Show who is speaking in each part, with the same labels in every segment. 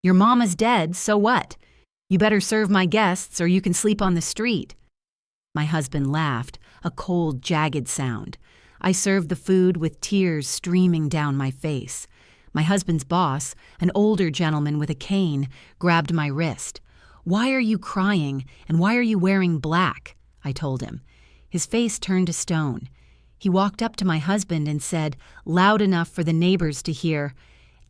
Speaker 1: Your mama's dead, so what? You better serve my guests or you can sleep on the street." My husband laughed, a cold, jagged sound. I served the food with tears streaming down my face. My husband's boss, an older gentleman with a cane, grabbed my wrist. "Why are you crying, and why are you wearing black?" I told him. His face turned to stone. He walked up to my husband and said, loud enough for the neighbors to hear,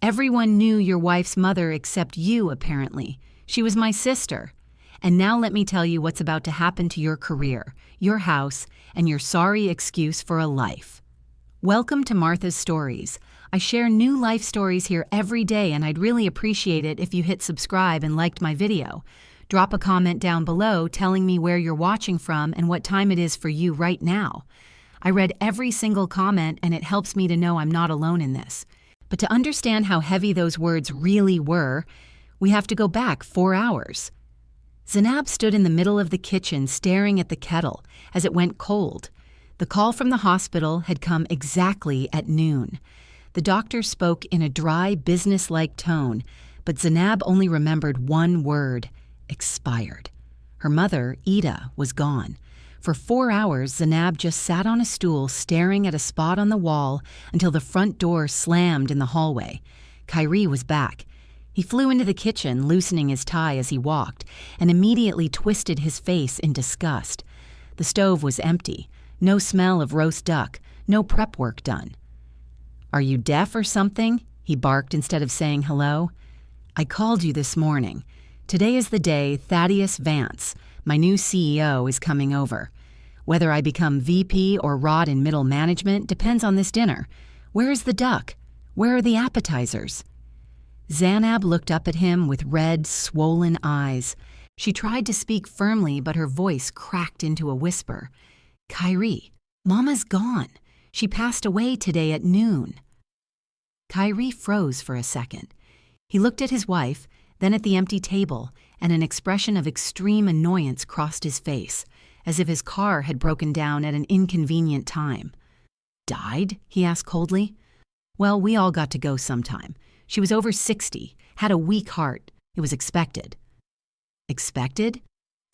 Speaker 1: "Everyone knew your wife's mother except you, apparently. She was my sister. And now let me tell you what's about to happen to your career, your house, and your sorry excuse for a life." Welcome to Martha's Stories. I share new life stories here every day, and I'd really appreciate it if you hit subscribe and liked my video. Drop a comment down below telling me where you're watching from and what time it is for you right now. I read every single comment, and it helps me to know I'm not alone in this. But to understand how heavy those words really were, we have to go back 4 hours. Zainab stood in the middle of the kitchen staring at the kettle as it went cold. The call from the hospital had come exactly at noon. The doctor spoke in a dry, business-like tone, but Zainab only remembered one word: expired. Her mother, Ida, was gone. For 4 hours, Zainab just sat on a stool staring at a spot on the wall until the front door slammed in the hallway. Kyrie was back. He flew into the kitchen, loosening his tie as he walked, and immediately twisted his face in disgust. The stove was empty. No smell of roast duck. No prep work done. "Are you deaf or something?" he barked instead of saying hello. "I called you this morning. Today is the day Thaddeus Vance, my new CEO, is coming over. Whether I become VP or rot in middle management depends on this dinner. Where is the duck? Where are the appetizers?" Zainab looked up at him with red, swollen eyes. She tried to speak firmly, but her voice cracked into a whisper. "Kyrie, Mama's gone. She passed away today at noon." Kyrie froze for a second. He looked at his wife, then at the empty table, and an expression of extreme annoyance crossed his face, as if his car had broken down at an inconvenient time. "Died?" he asked coldly. "Well, we all got to go sometime. She was over 60, had a weak heart. It was expected." "Expected?"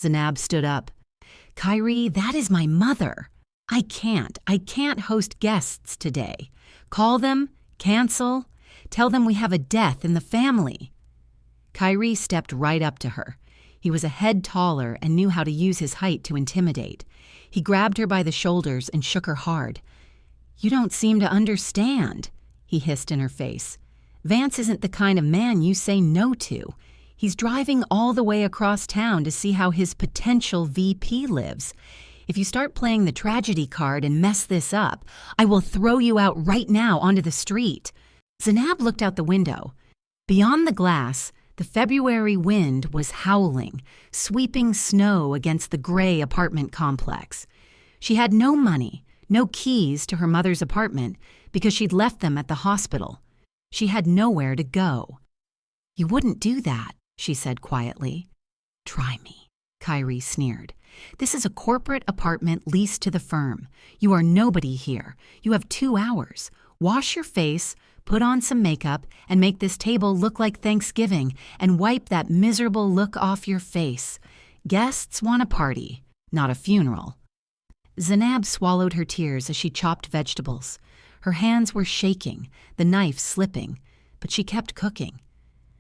Speaker 1: Zainab stood up. "Kyrie, that is my mother. I can't host guests today. Call them, cancel, tell them we have a death in the family." Kyrie stepped right up to her. He was a head taller and knew how to use his height to intimidate. He grabbed her by the shoulders and shook her hard. "You don't seem to understand," he hissed in her face. "Vance isn't the kind of man you say no to. He's driving all the way across town to see how his potential VP lives. If you start playing the tragedy card and mess this up, I will throw you out right now onto the street." Zainab looked out the window. Beyond the glass, the February wind was howling, sweeping snow against the gray apartment complex. She had no money, no keys to her mother's apartment because she'd left them at the hospital. She had nowhere to go. "You wouldn't do that," she said quietly. "Try me," Kyrie sneered. "This is a corporate apartment leased to the firm. You are nobody here. You have 2 hours. Wash your face, put on some makeup, and make this table look like Thanksgiving, and wipe that miserable look off your face. Guests want a party, not a funeral." Zainab swallowed her tears as she chopped vegetables. Her hands were shaking, the knife slipping, but she kept cooking.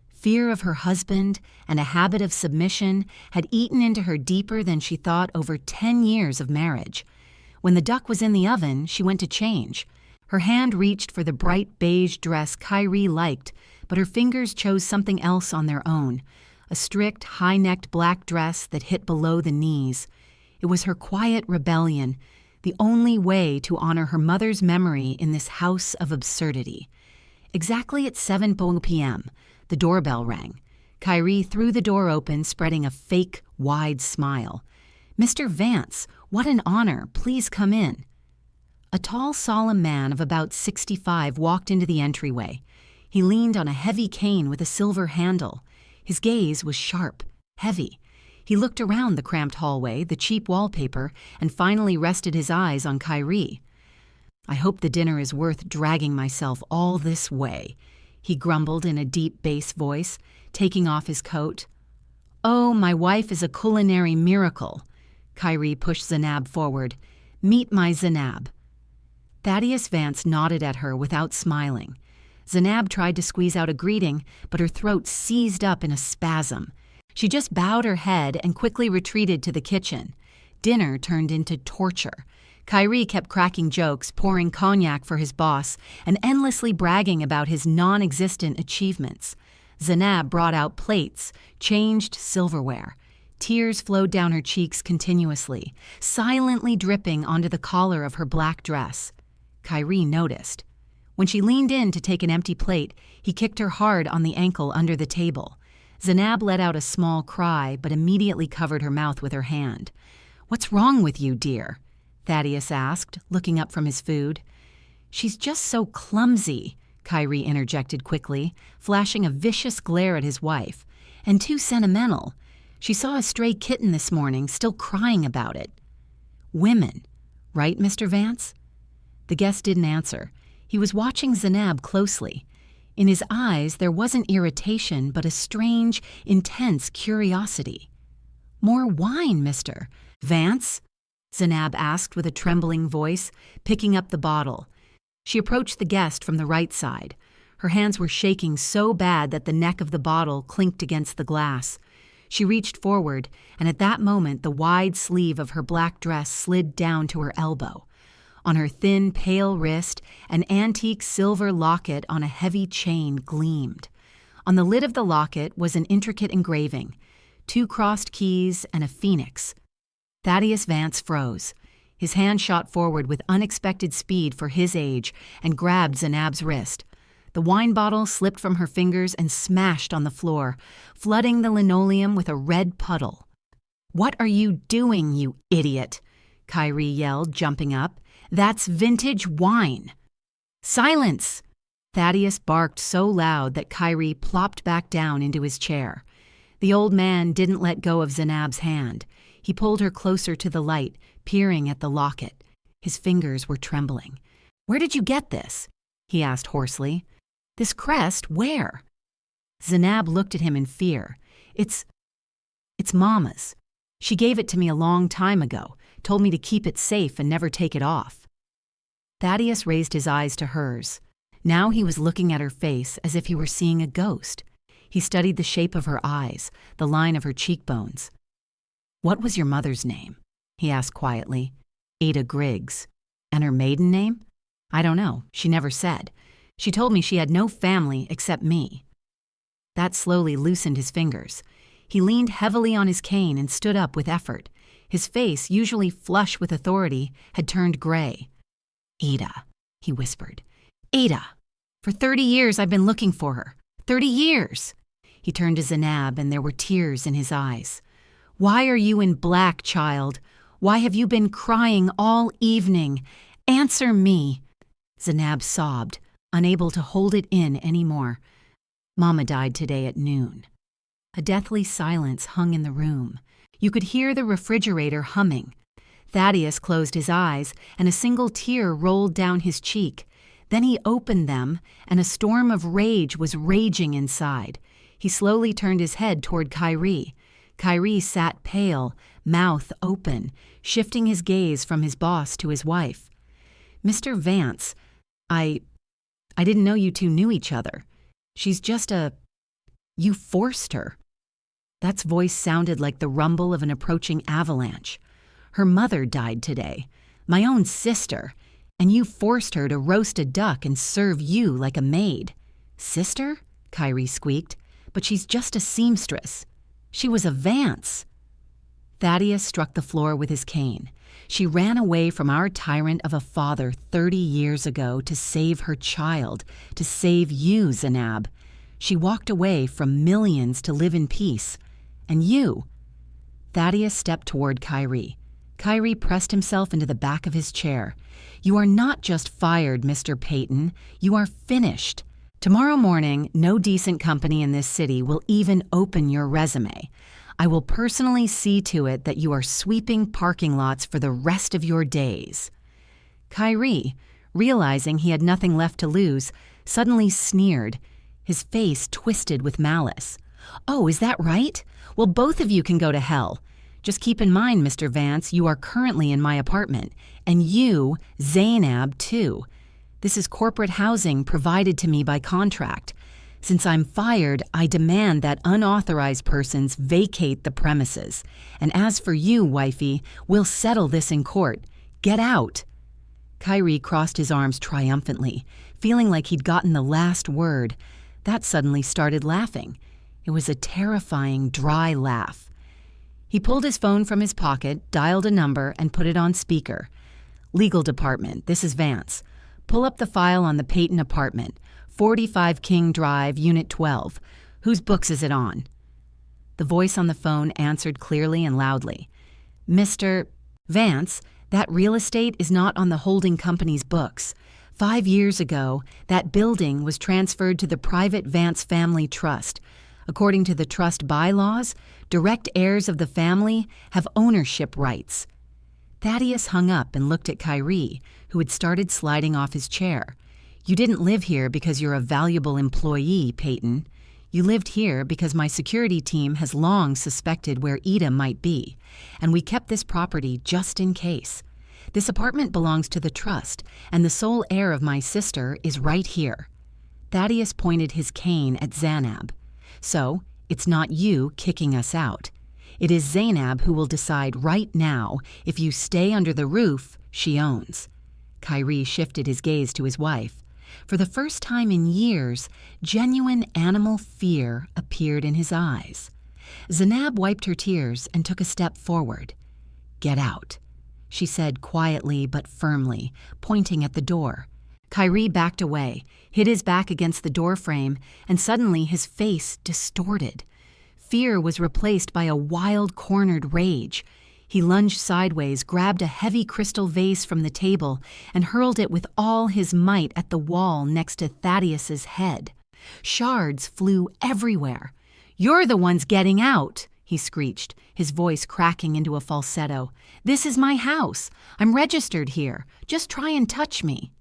Speaker 1: Fear of her husband and a habit of submission had eaten into her deeper than she thought over 10 years of marriage. When the duck was in the oven, she went to change. Her hand reached for the bright beige dress Kyrie liked, but her fingers chose something else on their own, a strict, high-necked black dress that hit below the knees. It was her quiet rebellion, the only way to honor her mother's memory in this house of absurdity. Exactly at 7 p.m., the doorbell rang. Kyrie threw the door open, spreading a fake, wide smile. "Mr. Vance, what an honor. Please come in." A tall, solemn man of about 65 walked into the entryway. He leaned on a heavy cane with a silver handle. His gaze was sharp, heavy. He looked around the cramped hallway, the cheap wallpaper, and finally rested his eyes on Kyrie. "I hope the dinner is worth dragging myself all this way," he grumbled in a deep bass voice. taking off his coat. "Oh, my wife is a culinary miracle." Kyrie pushed Zanab forward. "Meet my Zanab." Thaddeus Vance nodded at her without smiling. Zanab tried to squeeze out a greeting, but her throat seized up in a spasm. She just bowed her head and quickly retreated to the kitchen. Dinner turned into torture. Kyrie kept cracking jokes, pouring cognac for his boss, and endlessly bragging about his non-existent achievements. Zanab brought out plates, changed silverware. Tears flowed down her cheeks continuously, silently dripping onto the collar of her black dress. Kyrie noticed. When she leaned in to take an empty plate, he kicked her hard on the ankle under the table. Zanab let out a small cry, but immediately covered her mouth with her hand. "What's wrong with you, dear?" Thaddeus asked, looking up from his food. "She's just so clumsy," Kyrie interjected quickly, flashing a vicious glare at his wife. "And too sentimental. She saw a stray kitten this morning, still crying about it." "Women, right, Mr. Vance?" The guest didn't answer. He was watching Zanab closely. In his eyes, there wasn't irritation, but a strange, intense curiosity. "More wine, Mr. Vance?" Zanab asked with a trembling voice, picking up the bottle. She approached the guest from the right side. Her hands were shaking so bad that the neck of the bottle clinked against the glass. She reached forward, and at that moment the wide sleeve of her black dress slid down to her elbow. On her thin, pale wrist, an antique silver locket on a heavy chain gleamed. On the lid of the locket was an intricate engraving, 2 crossed keys and a phoenix. Thaddeus Vance froze. His hand shot forward with unexpected speed for his age and grabbed Zanab's wrist. The wine bottle slipped from her fingers and smashed on the floor, flooding the linoleum with a red puddle. "What are you doing, you idiot?" Kyrie yelled, jumping up. "That's vintage wine." "Silence!" Thaddeus barked so loud that Kyrie plopped back down into his chair. The old man didn't let go of Zanab's hand. He pulled her closer to the light, peering at the locket. His fingers were trembling. "Where did you get this?" he asked hoarsely. "This crest, where?" Zanab looked at him in fear. It's Mama's. She gave it to me a long time ago, told me to keep it safe and never take it off." Thaddeus raised his eyes to hers. Now he was looking at her face as if he were seeing a ghost. He studied the shape of her eyes, the line of her cheekbones. "What was your mother's name?" he asked quietly. "Ada Griggs. And her maiden name?" "I don't know. She never said. She told me she had no family except me." That slowly loosened his fingers. He leaned heavily on his cane and stood up with effort. His face, usually flush with authority, had turned gray. "Ada," he whispered. "Ada. For 30 years I've been looking for her. 30 years!" He turned to Zanab and there were tears in his eyes. "Why are you in black, child? Why have you been crying all evening? Answer me!" Zanab sobbed, unable to hold it in anymore. "Mama died today at noon." A deathly silence hung in the room. You could hear the refrigerator humming. Thaddeus closed his eyes, and a single tear rolled down his cheek. Then he opened them, and a storm of rage was raging inside. He slowly turned his head toward Kyrie. Kyrie sat pale, mouth open, shifting his gaze from his boss to his wife. "Mr. Vance, I didn't know you two knew each other. She's just you forced her." That voice sounded like the rumble of an approaching avalanche. "Her mother died today, my own sister, and you forced her to roast a duck and serve you like a maid." "Sister?" Kyrie squeaked. "But she's just a seamstress. She was a Vance." Thaddeus struck the floor with his cane. "She ran away from our tyrant of a father 30 years ago to save her child, to save you, Zanab. She walked away from millions to live in peace. And you—" Thaddeus stepped toward Kyrie. Kyrie pressed himself into the back of his chair. "You are not just fired, Mr. Peyton. You are finished. Tomorrow morning, no decent company in this city will even open your resume. I will personally see to it that you are sweeping parking lots for the rest of your days." Kyrie, realizing he had nothing left to lose, suddenly sneered, his face twisted with malice. "Oh, is that right? Well, both of you can go to hell. Just keep in mind, Mr. Vance, you are currently in my apartment. And you, Zainab, too. This is corporate housing provided to me by contract. Since I'm fired, I demand that unauthorized persons vacate the premises. And as for you, wifey, we'll settle this in court. Get out." Kyrie crossed his arms triumphantly, feeling like he'd gotten the last word. That suddenly started laughing. It was a terrifying, dry laugh. He pulled his phone from his pocket, dialed a number, and put it on speaker. "Legal department, this is Vance. Pull up the file on the Peyton apartment, 45 King Drive, Unit 12. Whose books is it on?" The voice on the phone answered clearly and loudly. "Mr. Vance, that real estate is not on the holding company's books. 5 years ago, that building was transferred to the private Vance Family Trust. According to the trust bylaws, direct heirs of the family have ownership rights." Thaddeus hung up and looked at Kyrie, who had started sliding off his chair. "You didn't live here because you're a valuable employee, Peyton. You lived here because my security team has long suspected where Ida might be, and we kept this property just in case. This apartment belongs to the trust, and the sole heir of my sister is right here." Thaddeus pointed his cane at Zainab. "So, it's not you kicking us out. It is Zainab who will decide right now if you stay under the roof she owns." Kyrie shifted his gaze to his wife. For the first time in years, genuine animal fear appeared in his eyes. Zainab wiped her tears and took a step forward. "Get out," she said quietly but firmly, pointing at the door. Kyrie backed away, hit his back against the doorframe, and suddenly his face distorted. Fear was replaced by a wild, cornered rage. He lunged sideways, grabbed a heavy crystal vase from the table, and hurled it with all his might at the wall next to Thaddeus's head. Shards flew everywhere. "You're the ones getting out," he screeched, his voice cracking into a falsetto. "This is my house. I'm registered here. Just try and touch me."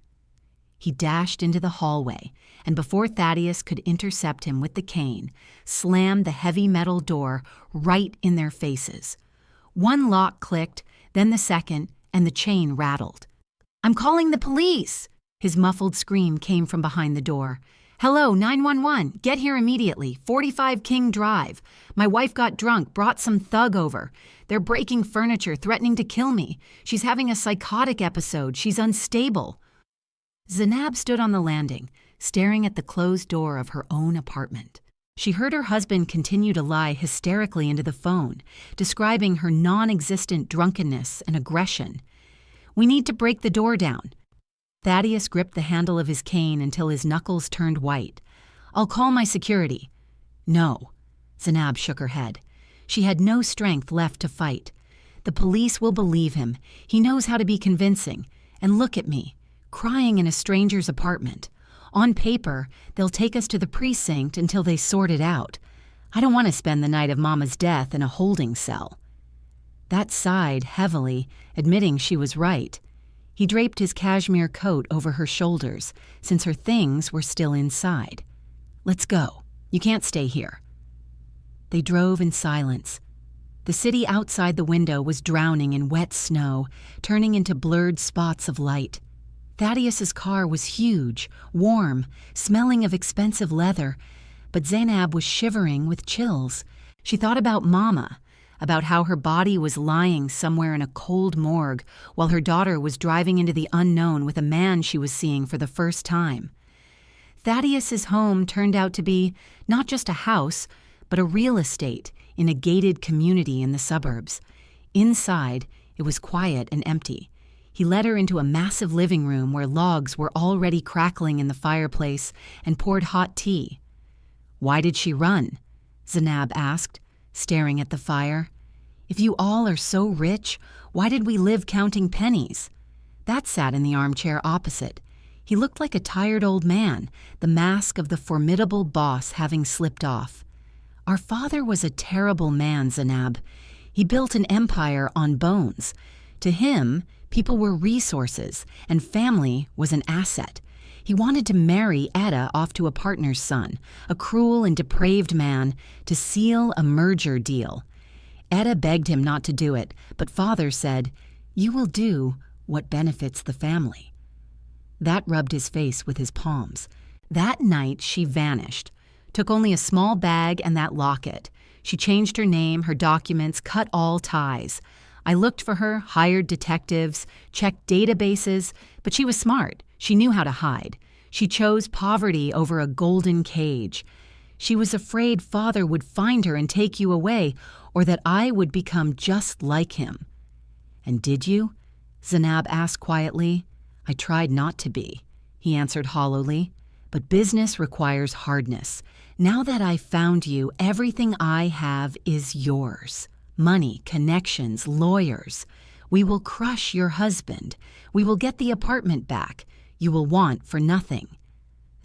Speaker 1: He dashed into the hallway, and before Thaddeus could intercept him with the cane, slammed the heavy metal door right in their faces. One lock clicked, then the second, and the chain rattled. "I'm calling the police!" His muffled scream came from behind the door. "Hello, 911, get here immediately, 45 King Drive. My wife got drunk, brought some thug over. They're breaking furniture, threatening to kill me. She's having a psychotic episode, she's unstable." Zainab stood on the landing, staring at the closed door of her own apartment. She heard her husband continue to lie hysterically into the phone, describing her non-existent drunkenness and aggression. "We need to break the door down." Thaddeus gripped the handle of his cane until his knuckles turned white. "I'll call my security." "No." Zainab shook her head. She had no strength left to fight. "The police will believe him. He knows how to be convincing. And look at me, crying in a stranger's apartment. On paper, they'll take us to the precinct until they sort it out. I don't want to spend the night of Mama's death in a holding cell." That sighed heavily, admitting she was right. He draped his cashmere coat over her shoulders, since her things were still inside. "Let's go. You can't stay here." They drove in silence. The city outside the window was drowning in wet snow, turning into blurred spots of light. Thaddeus's car was huge, warm, smelling of expensive leather, but Zainab was shivering with chills. She thought about Mama, about how her body was lying somewhere in a cold morgue while her daughter was driving into the unknown with a man she was seeing for the first time. Thaddeus's home turned out to be not just a house, but a real estate in a gated community in the suburbs. Inside, it was quiet and empty. He led her into a massive living room where logs were already crackling in the fireplace and poured hot tea. "Why did she run?" Zainab asked, staring at the fire. "If you all are so rich, why did we live counting pennies?" That sat in the armchair opposite. He looked like a tired old man, the mask of the formidable boss having slipped off. "Our father was a terrible man, Zainab. He built an empire on bones. To him, people were resources, and family was an asset. He wanted to marry Etta off to a partner's son, a cruel and depraved man, to seal a merger deal. Etta begged him not to do it, but father said, "You will do what benefits the family." That rubbed his face with his palms. That night she vanished, took only a small bag and that locket. She changed her name, her documents, cut all ties. I looked for her, hired detectives, checked databases, but she was smart. She knew how to hide. She chose poverty over a golden cage. She was afraid father would find her and take you away, or that I would become just like him. "And did you?" Zainab asked quietly. "I tried not to be," he answered hollowly. "But business requires hardness. Now that I've found you, everything I have is yours. Money, connections, lawyers. We will crush your husband. We will get the apartment back. You will want for nothing."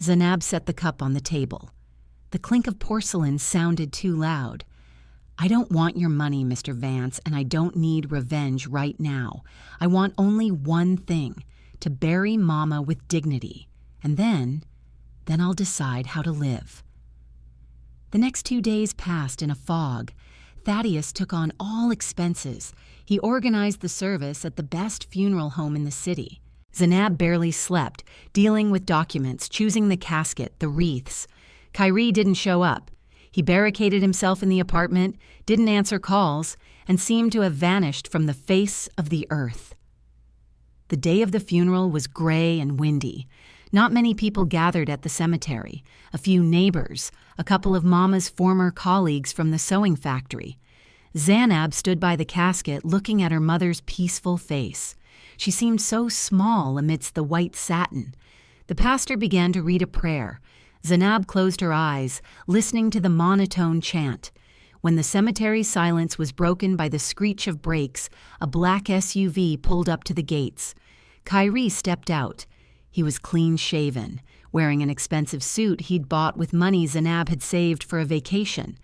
Speaker 1: Zainab set the cup on the table. The clink of porcelain sounded too loud. "I don't want your money, Mr. Vance, and I don't need revenge right now. I want only one thing, to bury Mama with dignity. And then I'll decide how to live." The next 2 days passed in a fog. Thaddeus took on all expenses. He organized the service at the best funeral home in the city. Zainab barely slept, dealing with documents, choosing the casket, the wreaths. Kyrie didn't show up. He barricaded himself in the apartment, didn't answer calls, and seemed to have vanished from the face of the earth. The day of the funeral was gray and windy. Not many people gathered at the cemetery. A few neighbors, a couple of Mama's former colleagues from the sewing factory. Zainab stood by the casket looking at her mother's peaceful face. She seemed so small amidst the white satin. The pastor began to read a prayer. Zainab closed her eyes, listening to the monotone chant. When the cemetery silence was broken by the screech of brakes, a black SUV pulled up to the gates. Kyrie stepped out. He was clean-shaven, wearing an expensive suit he'd bought with money Zainab had saved for a vacation.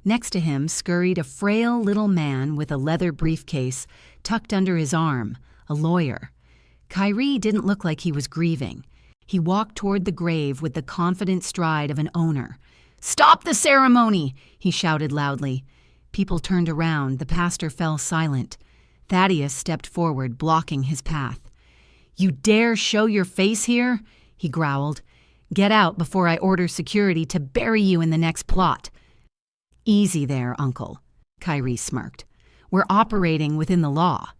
Speaker 1: Next to him scurried a frail little man with a leather briefcase tucked under his arm, a lawyer. Kyrie didn't look like he was grieving. He walked toward the grave with the confident stride of an owner. "Stop the ceremony!" he shouted loudly. People turned around. The pastor fell silent. Thaddeus stepped forward, blocking his path. "You dare show your face here?" he growled. "Get out before I order security to bury you in the next plot." "Easy there, Uncle," Kyrie smirked. "We're operating within the law."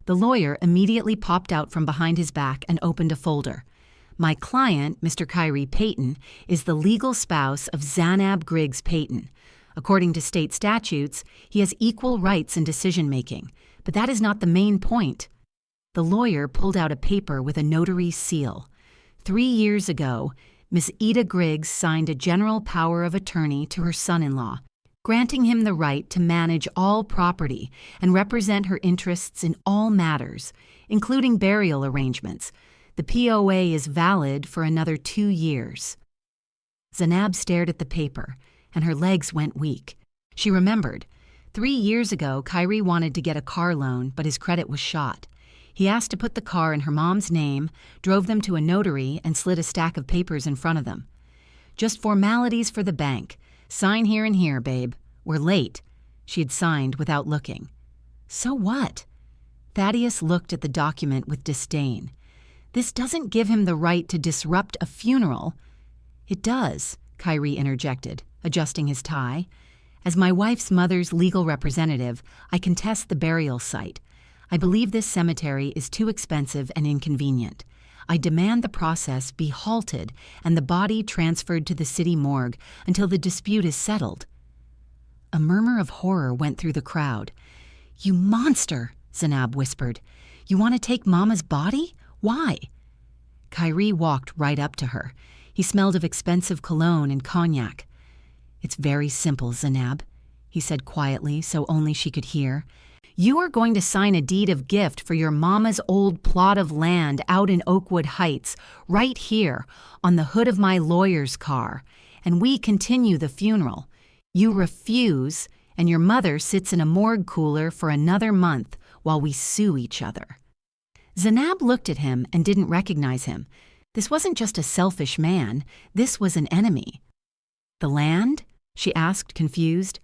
Speaker 1: The lawyer immediately popped out from behind his back and opened a folder. "My client, Mr. Kyrie Payton, is the legal spouse of Zainab Griggs Payton. According to state statutes, he has equal rights in decision-making, but that is not the main point." The lawyer pulled out a paper with a notary's seal. 3 years ago, Miss Ida Griggs signed a general power of attorney to her son-in-law, granting him the right to manage all property and represent her interests in all matters, including burial arrangements. The POA is valid for another 2 years. Zainab stared at the paper, and her legs went weak. She remembered. 3 years ago, Kyrie wanted to get a car loan, but his credit was shot. He asked to put the car in her mom's name, drove them to a notary, and slid a stack of papers in front of them. "Just formalities for the bank. Sign here and here, babe. We're late." She had signed without looking. "So what?" Thaddeus looked at the document with disdain. "This doesn't give him the right to disrupt a funeral." "It does," Kyrie interjected, adjusting his tie. "As my wife's mother's legal representative, I contest the burial site. I believe this cemetery is too expensive and inconvenient. I demand the process be halted and the body transferred to the city morgue until the dispute is settled." A murmur of horror went through the crowd. "You monster," Zainab whispered. "You want to take Mama's body? Why?" Kyrie walked right up to her. He smelled of expensive cologne and cognac. "It's very simple, Zainab," he said quietly so only she could hear. "You are going to sign a deed of gift for your Mama's old plot of land out in Oakwood Heights, right here, on the hood of my lawyer's car, and we continue the funeral. You refuse, and your mother sits in a morgue cooler for another month while we sue each other." Zainab looked at him and didn't recognize him. This wasn't just a selfish man, this was an enemy. The land? She asked, confused.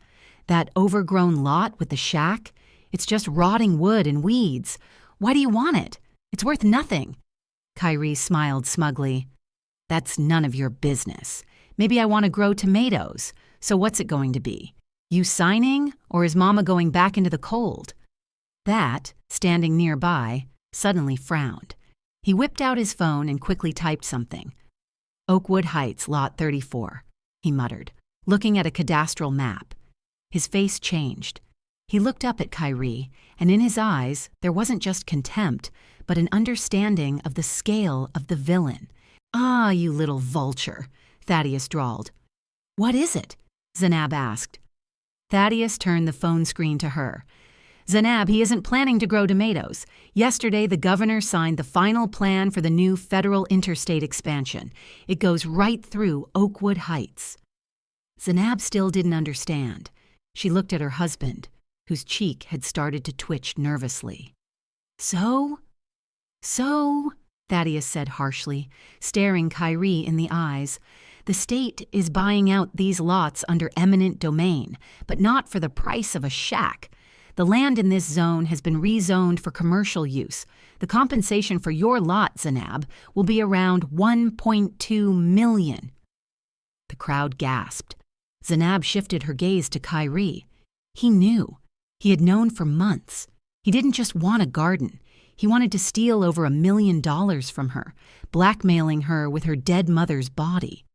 Speaker 1: That overgrown lot with the shack? It's just rotting wood and weeds. Why do you want it? It's worth nothing. Kyrie smiled smugly. That's none of your business. Maybe I want to grow tomatoes. So what's it going to be? You signing, or is Mama going back into the cold? That, standing nearby, suddenly frowned. He whipped out his phone and quickly typed something. Oakwood Heights, Lot 34, he muttered, looking at a cadastral map. His face changed. He looked up at Kyrie, and in his eyes there wasn't just contempt, but an understanding of the scale of the villain. Ah, you little vulture, Thaddeus drawled. What is it? Zanab asked. Thaddeus turned the phone screen to her. Zanab, he isn't planning to grow tomatoes. Yesterday, the governor signed the final plan for the new federal interstate expansion. It goes right through Oakwood Heights. Zanab still didn't understand. She looked at her husband, whose cheek had started to twitch nervously. So, Thaddeus said harshly, staring Kyrie in the eyes. The state is buying out these lots under eminent domain, but not for the price of a shack. The land in this zone has been rezoned for commercial use. The compensation for your lot, Zanab, will be around $1.2 million. The crowd gasped. Zanab shifted her gaze to Kyrie. He knew. He had known for months. He didn't just want a garden. He wanted to steal over $1 million from her, blackmailing her with her dead mother's body.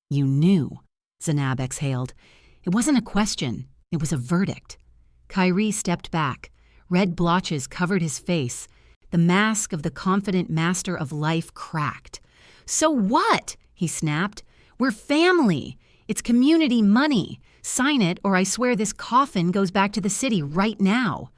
Speaker 1: You knew, Zanab exhaled. It wasn't a question. It was a verdict. Kyrie stepped back. Red blotches covered his face. The mask of the confident master of life cracked. So what? He snapped. We're family. It's community money. Sign it or I swear this coffin goes back to the city right now.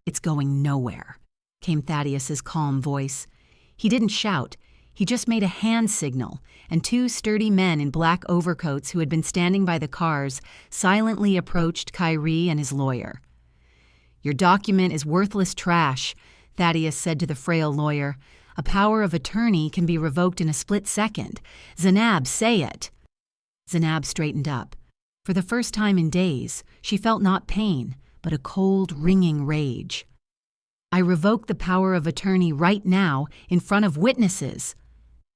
Speaker 1: It's going nowhere, came Thaddeus's calm voice. He didn't shout. He just made a hand signal, and two sturdy men in black overcoats who had been standing by the cars silently approached Kyrie and his lawyer. Your document is worthless trash, Thaddeus said to the frail lawyer. A power of attorney can be revoked in a split second. Zanab, say it. Zanab straightened up. For the first time in days, she felt not pain, but a cold, ringing rage. I revoke the power of attorney right now in front of witnesses.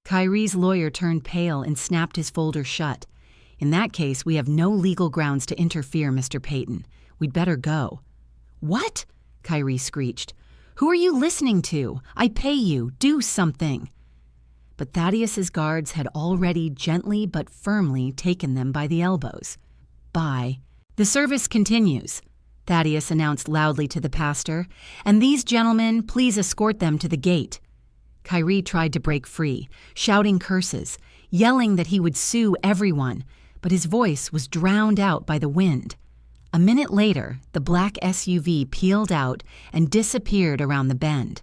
Speaker 1: Kyrie's lawyer turned pale and snapped his folder shut. In that case, we have no legal grounds to interfere, Mr. Payton. We'd better go. What? Kyrie screeched. Who are you listening to? I pay you. Do something. But Thaddeus's guards had already gently but firmly taken them by the elbows. Bye. The service continues, Thaddeus announced loudly to the pastor, and these gentlemen, please escort them to the gate. Kyrie tried to break free, shouting curses, yelling that he would sue everyone, but his voice was drowned out by the wind. A minute later, the black SUV peeled out and disappeared around the bend.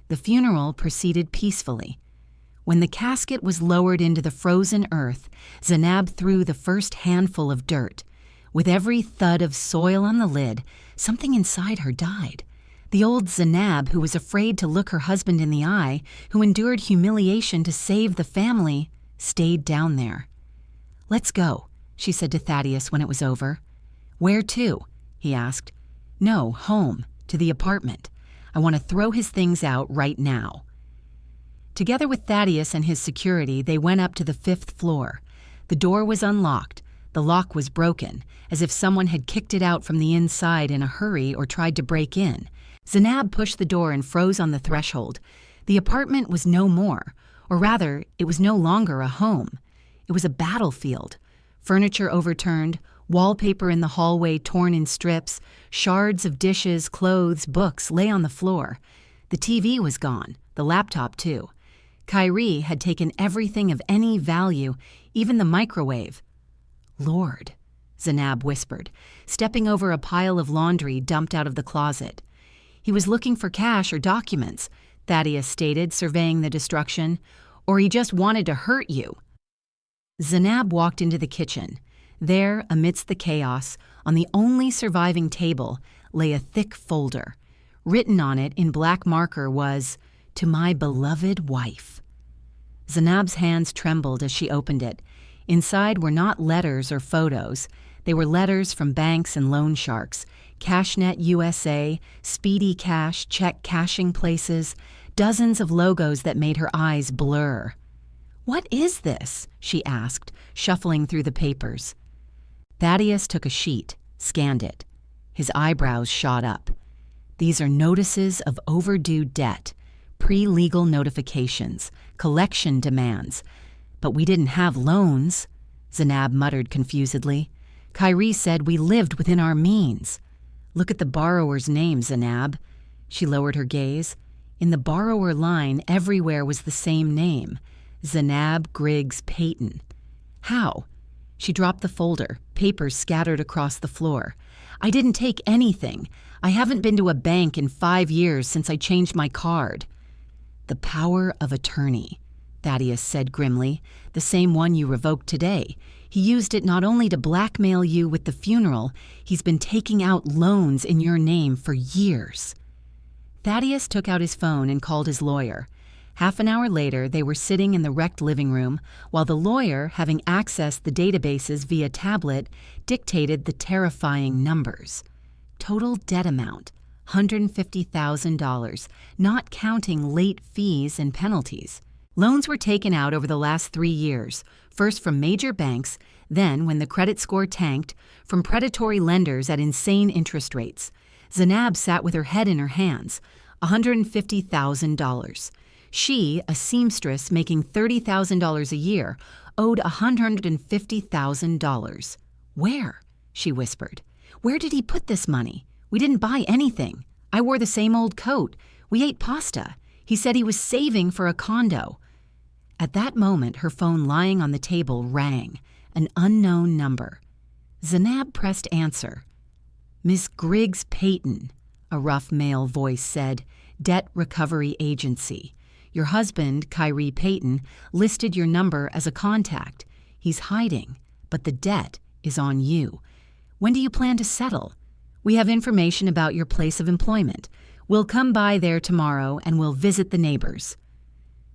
Speaker 1: The funeral proceeded peacefully. When the casket was lowered into the frozen earth, Zanab threw the first handful of dirt. With every thud of soil on the lid, something inside her died. The old Zanab, who was afraid to look her husband in the eye, who endured humiliation to save the family, stayed down there. Let's go, she said to Thaddeus when it was over. Where to? He asked. No, home, to the apartment. I want to throw his things out right now. Together with Thaddeus and his security, they went up to the 5th floor. The door was unlocked. The lock was broken, as if someone had kicked it out from the inside in a hurry or tried to break in. Zanab pushed the door and froze on the threshold. The apartment was no more, or rather, it was no longer a home. It was a battlefield. Furniture overturned, wallpaper in the hallway torn in strips, shards of dishes, clothes, books lay on the floor. The TV was gone, the laptop too. Kyrie had taken everything of any value, even the microwave. Lord, Zanab whispered, stepping over a pile of laundry dumped out of the closet. He was looking for cash or documents, Thaddeus stated, surveying the destruction, or he just wanted to hurt you. Zanab walked into the kitchen. There, amidst the chaos, on the only surviving table, lay a thick folder. Written on it in black marker was, "To my beloved wife." Zainab's hands trembled as she opened it. Inside were not letters or photos. They were letters from banks and loan sharks, CashNet USA, Speedy Cash, check cashing places, dozens of logos that made her eyes blur. "What is this?" she asked, shuffling through the papers. Thaddeus took a sheet, scanned it. His eyebrows shot up. "These are notices of overdue debt, pre-legal notifications, collection demands. But we didn't have loans," Zainab muttered confusedly. "Kyrie said we lived within our means. Look at the borrower's name, Zainab." She lowered her gaze. In the borrower line, everywhere was the same name, Zainab Griggs Payton. "How?" She dropped the folder, papers scattered across the floor. "I didn't take anything. I haven't been to a bank in 5 years since I changed my card." "The power of attorney," Thaddeus said grimly, "the same one you revoked today. He used it not only to blackmail you with the funeral, he's been taking out loans in your name for years." Thaddeus took out his phone and called his lawyer. Half an hour later, they were sitting in the wrecked living room, while the lawyer, having accessed the databases via tablet, dictated the terrifying numbers. Total debt amount, $150,000, not counting late fees and penalties. Loans were taken out over the last 3 years, first from major banks, then, when the credit score tanked, from predatory lenders at insane interest rates. Zainab sat with her head in her hands. $150,000. She, a seamstress making $30,000 a year, owed $150,000. "Where?" she whispered. "Where did he put this money? We didn't buy anything. I wore the same old coat. We ate pasta. He said he was saving for a condo." At that moment, her phone lying on the table rang, an unknown number. Zainab pressed answer. "Miss Griggs Payton," a rough male voice said, "Debt Recovery Agency. Your husband, Kyrie Payton, listed your number as a contact. He's hiding, but the debt is on you. When do you plan to settle? We have information about your place of employment. We'll come by there tomorrow and we'll visit the neighbors."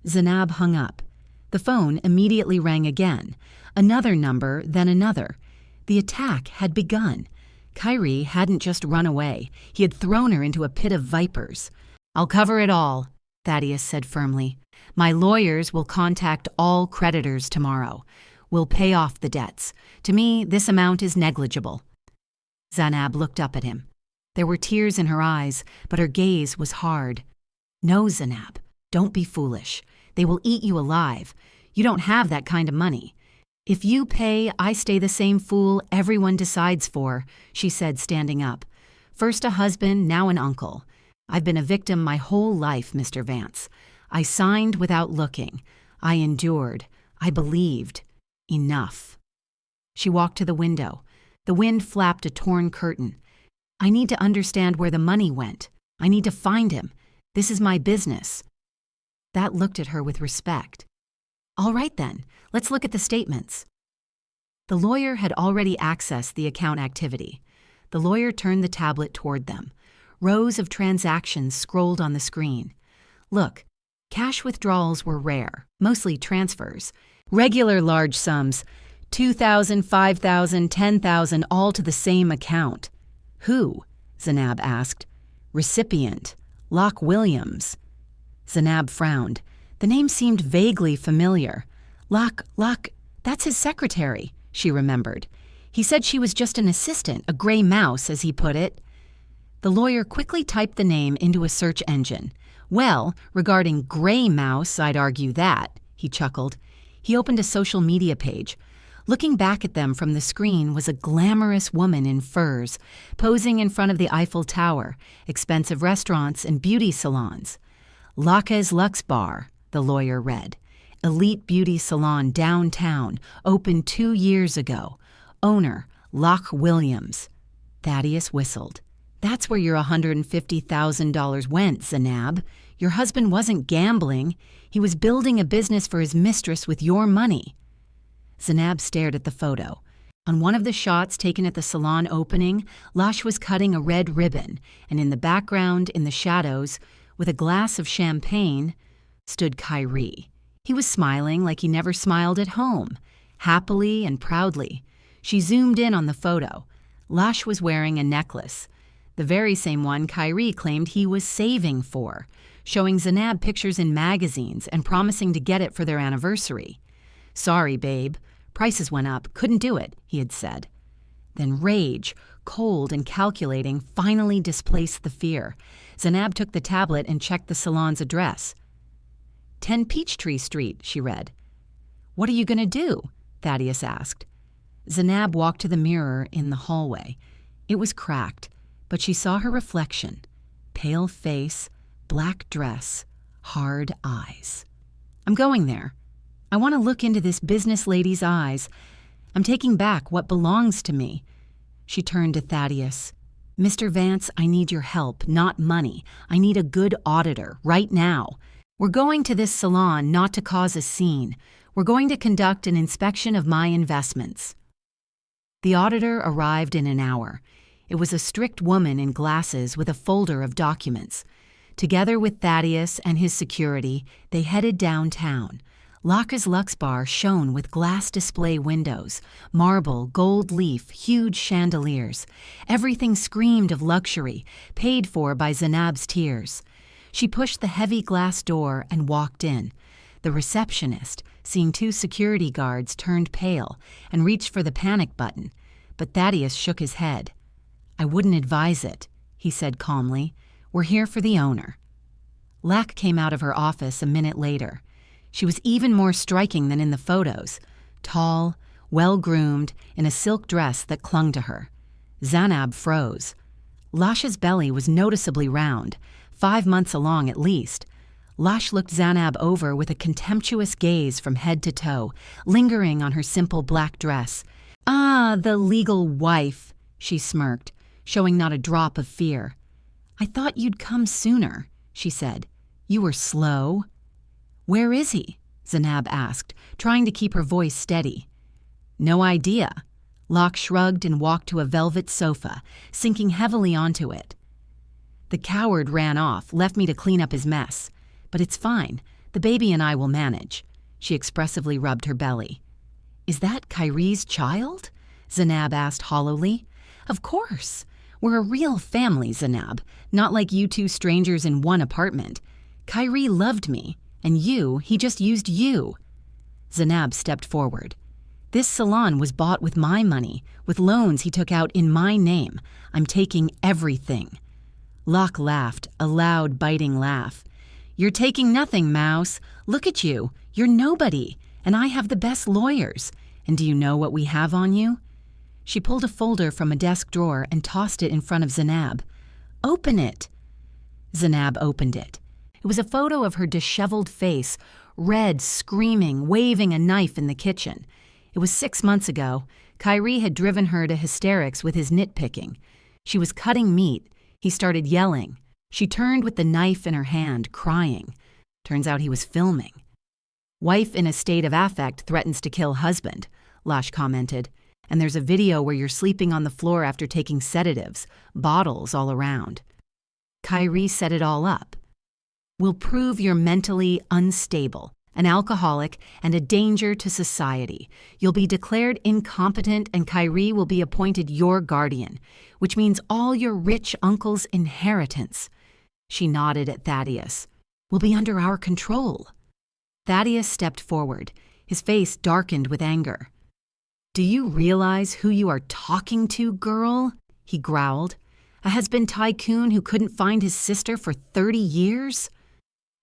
Speaker 1: Zainab hung up. The phone immediately rang again. Another number, then another. The attack had begun. Kyrie hadn't just run away. He had thrown her into a pit of vipers. "I'll cover it all," Thaddeus said firmly. "My lawyers will contact all creditors tomorrow. We'll pay off the debts. To me, this amount is negligible." Zainab looked up at him. There were tears in her eyes, but her gaze was hard. "No, Zainab, don't be foolish. They will eat you alive. You don't have that kind of money. If you pay, I stay the same fool everyone decides for," she said, standing up. "First a husband, now an uncle. I've been a victim my whole life, Mr. Vance. I signed without looking. I endured. I believed. Enough." She walked to the window. The wind flapped a torn curtain. "I need to understand where the money went. I need to find him. This is my business." That looked at her with respect. "All right then, let's look at the statements." The lawyer had already accessed the account activity. The lawyer turned the tablet toward them. Rows of transactions scrolled on the screen. "Look, cash withdrawals were rare, mostly transfers. Regular large sums, $2,000, $5,000, $10,000, all to the same account." "Who?" Zainab asked. "Recipient, Locke Williams." Zainab frowned. The name seemed vaguely familiar. Locke, that's his secretary," she remembered. "He said she was just an assistant, a gray mouse, as he put it." The lawyer quickly typed the name into a search engine. "Well, regarding gray mouse, I'd argue that," he chuckled. He opened a social media page. Looking back at them from the screen was a glamorous woman in furs, posing in front of the Eiffel Tower, expensive restaurants, and beauty salons. "Locke's Luxe Bar," the lawyer read. "Elite beauty salon downtown, opened 2 years ago. Owner, Locke Williams." Thaddeus whistled. "That's where your $150,000 went, Zainab. Your husband wasn't gambling. He was building a business for his mistress with your money." Zainab stared at the photo. On one of the shots taken at the salon opening, Lash was cutting a red ribbon, and in the background, in the shadows, with a glass of champagne, stood Kyrie, He was smiling like he never smiled at home, happily and proudly. She zoomed in on the photo. Lash was wearing a necklace, the very same one Kyrie claimed he was saving for, showing Zanab pictures in magazines and promising to get it for their anniversary. "Sorry, babe. Prices went up. Couldn't do it," he had said. Then rage, cold and calculating, finally displaced the fear. Zanab took the tablet and checked the salon's address. 10 Peachtree Street, she read. "What are you going to do?" Thaddeus asked. Zanab walked to the mirror in the hallway. It was cracked, but she saw her reflection. Pale face, black dress, hard eyes. "I'm going there. I want to look into this business lady's eyes. I'm taking back what belongs to me." She turned to Thaddeus. "Mr. Vance, I need your help, not money. I need a good auditor, right now. We're going to this salon not to cause a scene. We're going to conduct an inspection of my investments." The auditor arrived in an hour. It was a strict woman in glasses with a folder of documents. Together with Thaddeus and his security, they headed downtown. Lacque's Luxe Bar shone with glass display windows, marble, gold leaf, huge chandeliers. Everything screamed of luxury, paid for by Zanab's tears. She pushed the heavy glass door and walked in. The receptionist, seeing 2 security guards, turned pale and reached for the panic button, but Thaddeus shook his head. "I wouldn't advise it," he said calmly. "We're here for the owner." Lack came out of her office a minute later. She was even more striking than in the photos, tall, well-groomed, in a silk dress that clung to her. Zanab froze. Lash's belly was noticeably round, 5 months along at least. Lash looked Zanab over with a contemptuous gaze from head to toe, lingering on her simple black dress. "Ah, the legal wife," she smirked, showing not a drop of fear. "I thought you'd come sooner," she said. "You were slow." "Where is he?" Zanab asked, trying to keep her voice steady. "No idea." Locke shrugged and walked to a velvet sofa, sinking heavily onto it. "The coward ran off, left me to clean up his mess. But it's fine. The baby and I will manage." She expressively rubbed her belly. "Is that Kyrie's child?" Zanab asked hollowly. "Of course. We're a real family, Zanab, not like you 2 strangers in one apartment. Kyrie loved me, and he just used you." Zanab stepped forward. "This salon was bought with my money, with loans he took out in my name. I'm taking everything." Locke laughed, a loud, biting laugh. "You're taking nothing, Mouse. Look at you. You're nobody, and I have the best lawyers. And do you know what we have on you?" She pulled a folder from a desk drawer and tossed it in front of Zanab. "Open it." Zanab opened it. It was a photo of her disheveled face, red, screaming, waving a knife in the kitchen. It was 6 months ago. Kyrie had driven her to hysterics with his nitpicking. She was cutting meat. He started yelling. She turned with the knife in her hand, crying. Turns out he was filming. "Wife in a state of affect threatens to kill husband," Lash commented. "And there's a video where you're sleeping on the floor after taking sedatives, bottles all around." Kyrie set it all up. "We'll prove you're mentally unstable, an alcoholic, and a danger to society. You'll be declared incompetent and Kyrie will be appointed your guardian, which means all your rich uncle's inheritance." She nodded at Thaddeus. "Will be under our control." Thaddeus stepped forward, his face darkened with anger. "Do you realize who you are talking to, girl?" he growled. "A has-been tycoon who couldn't find his sister for 30 years?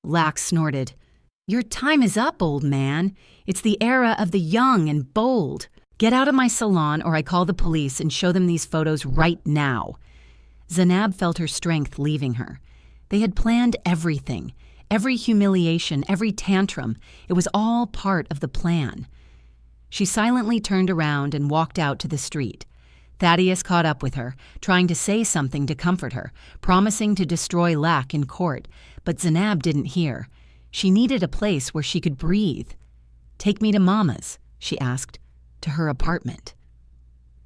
Speaker 1: Lack snorted. "Your time is up, old man. It's the era of the young and bold. Get out of my salon or I call the police and show them these photos right now." Zanab felt her strength leaving her. They had planned everything, every humiliation, every tantrum. It was all part of the plan. She silently turned around and walked out to the street. Thaddeus caught up with her, trying to say something to comfort her, promising to destroy Lack in court, but Zanab didn't hear. She needed a place where she could breathe. "Take me to Mama's," she asked, "to her apartment."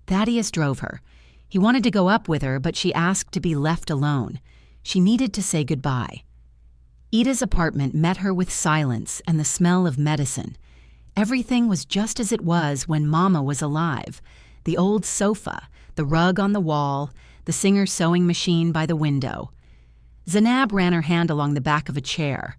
Speaker 1: Thaddeus drove her. He wanted to go up with her, but she asked to be left alone. She needed to say goodbye. Ida's apartment met her with silence and the smell of medicine. Everything was just as it was when Mama was alive. The old sofa, the rug on the wall, the Singer sewing machine by the window. Zainab ran her hand along the back of a chair.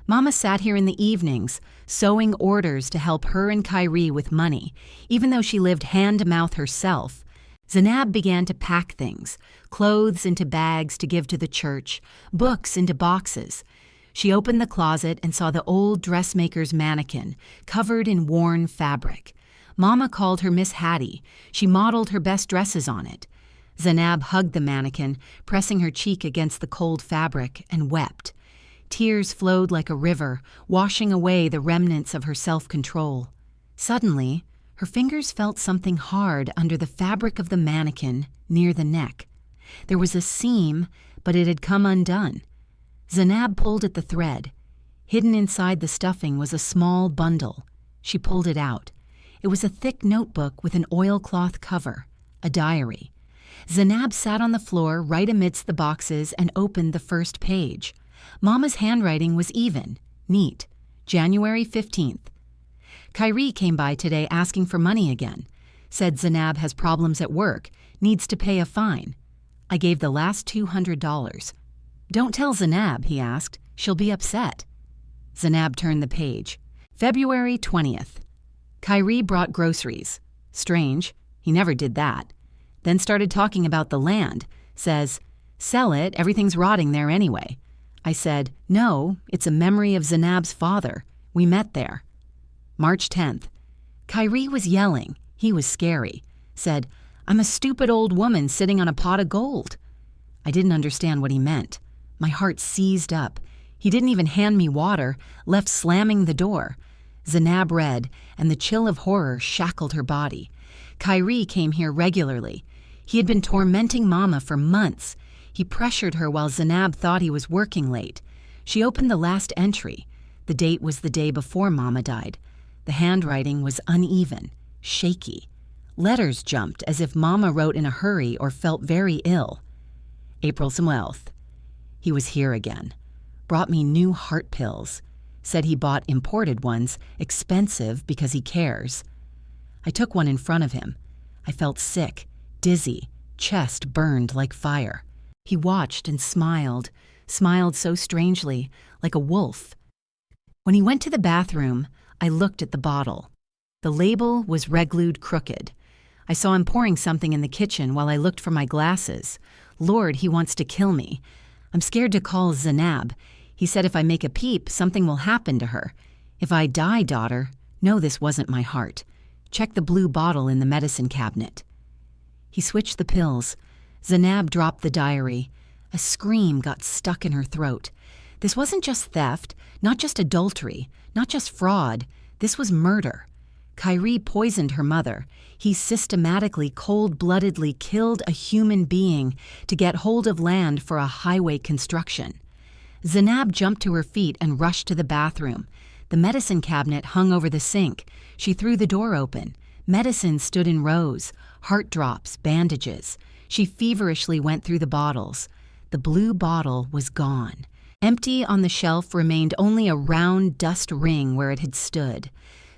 Speaker 1: Mama sat here in the evenings, sewing orders to help her and Kyrie with money, even though she lived hand-to-mouth herself. Zainab began to pack things, clothes into bags to give to the church, books into boxes. She opened the closet and saw the old dressmaker's mannequin, covered in worn fabric. Mama called her Miss Hattie. She modeled her best dresses on it. Zainab hugged the mannequin, pressing her cheek against the cold fabric, and wept. Tears flowed like a river, washing away the remnants of her self-control. Suddenly, her fingers felt something hard under the fabric of the mannequin, near the neck. There was a seam, but it had come undone. Zainab pulled at the thread. Hidden inside the stuffing was a small bundle. She pulled it out. It was a thick notebook with an oilcloth cover, a diary. Zainab sat on the floor right amidst the boxes and opened the first page. Mama's handwriting was even, neat. January 15th. Kyrie came by today asking for money again. Said Zainab has problems at work, needs to pay a fine. I gave the last $200. Don't tell Zainab, he asked. She'll be upset. Zainab turned the page. February 20th. Kyrie brought groceries. Strange, he never did that. Then started talking about the land. Says, sell it, everything's rotting there anyway. I said, no, it's a memory of Zainab's father. We met there. March 10th. Kyrie was yelling. He was scary. Said, I'm a stupid old woman sitting on a pot of gold. I didn't understand what he meant. My heart seized up. He didn't even hand me water, left slamming the door. Zainab read, and the chill of horror shackled her body. Kyrie came here regularly. He had been tormenting Mama for months. He pressured her while Zainab thought he was working late. She opened the last entry. The date was the day before Mama died. The handwriting was uneven, shaky. Letters jumped as if Mama wrote in a hurry or felt very ill. April 12th. He was here again. Brought me new heart pills. Said he bought imported ones, expensive because he cares. I took one in front of him. I felt sick, dizzy, chest burned like fire. He watched and smiled so strangely, like a wolf. When he went to the bathroom, I looked at the bottle. The label was red-glued crooked. I saw him pouring something in the kitchen while I looked for my glasses. Lord, he wants to kill me. I'm scared to call Zainab. He said if I make a peep, something will happen to her. If I die, daughter, know this wasn't my heart. Check the blue bottle in the medicine cabinet. He switched the pills. Zainab dropped the diary. A scream got stuck in her throat. This wasn't just theft, not just adultery, not just fraud. This was murder. Kyrie poisoned her mother. He systematically, cold-bloodedly killed a human being to get hold of land for a highway construction. Zainab jumped to her feet and rushed to the bathroom. The medicine cabinet hung over the sink. She threw the door open. Medicine stood in rows, heart drops, bandages. She feverishly went through the bottles. The blue bottle was gone. Empty on the shelf remained only a round dust ring where it had stood.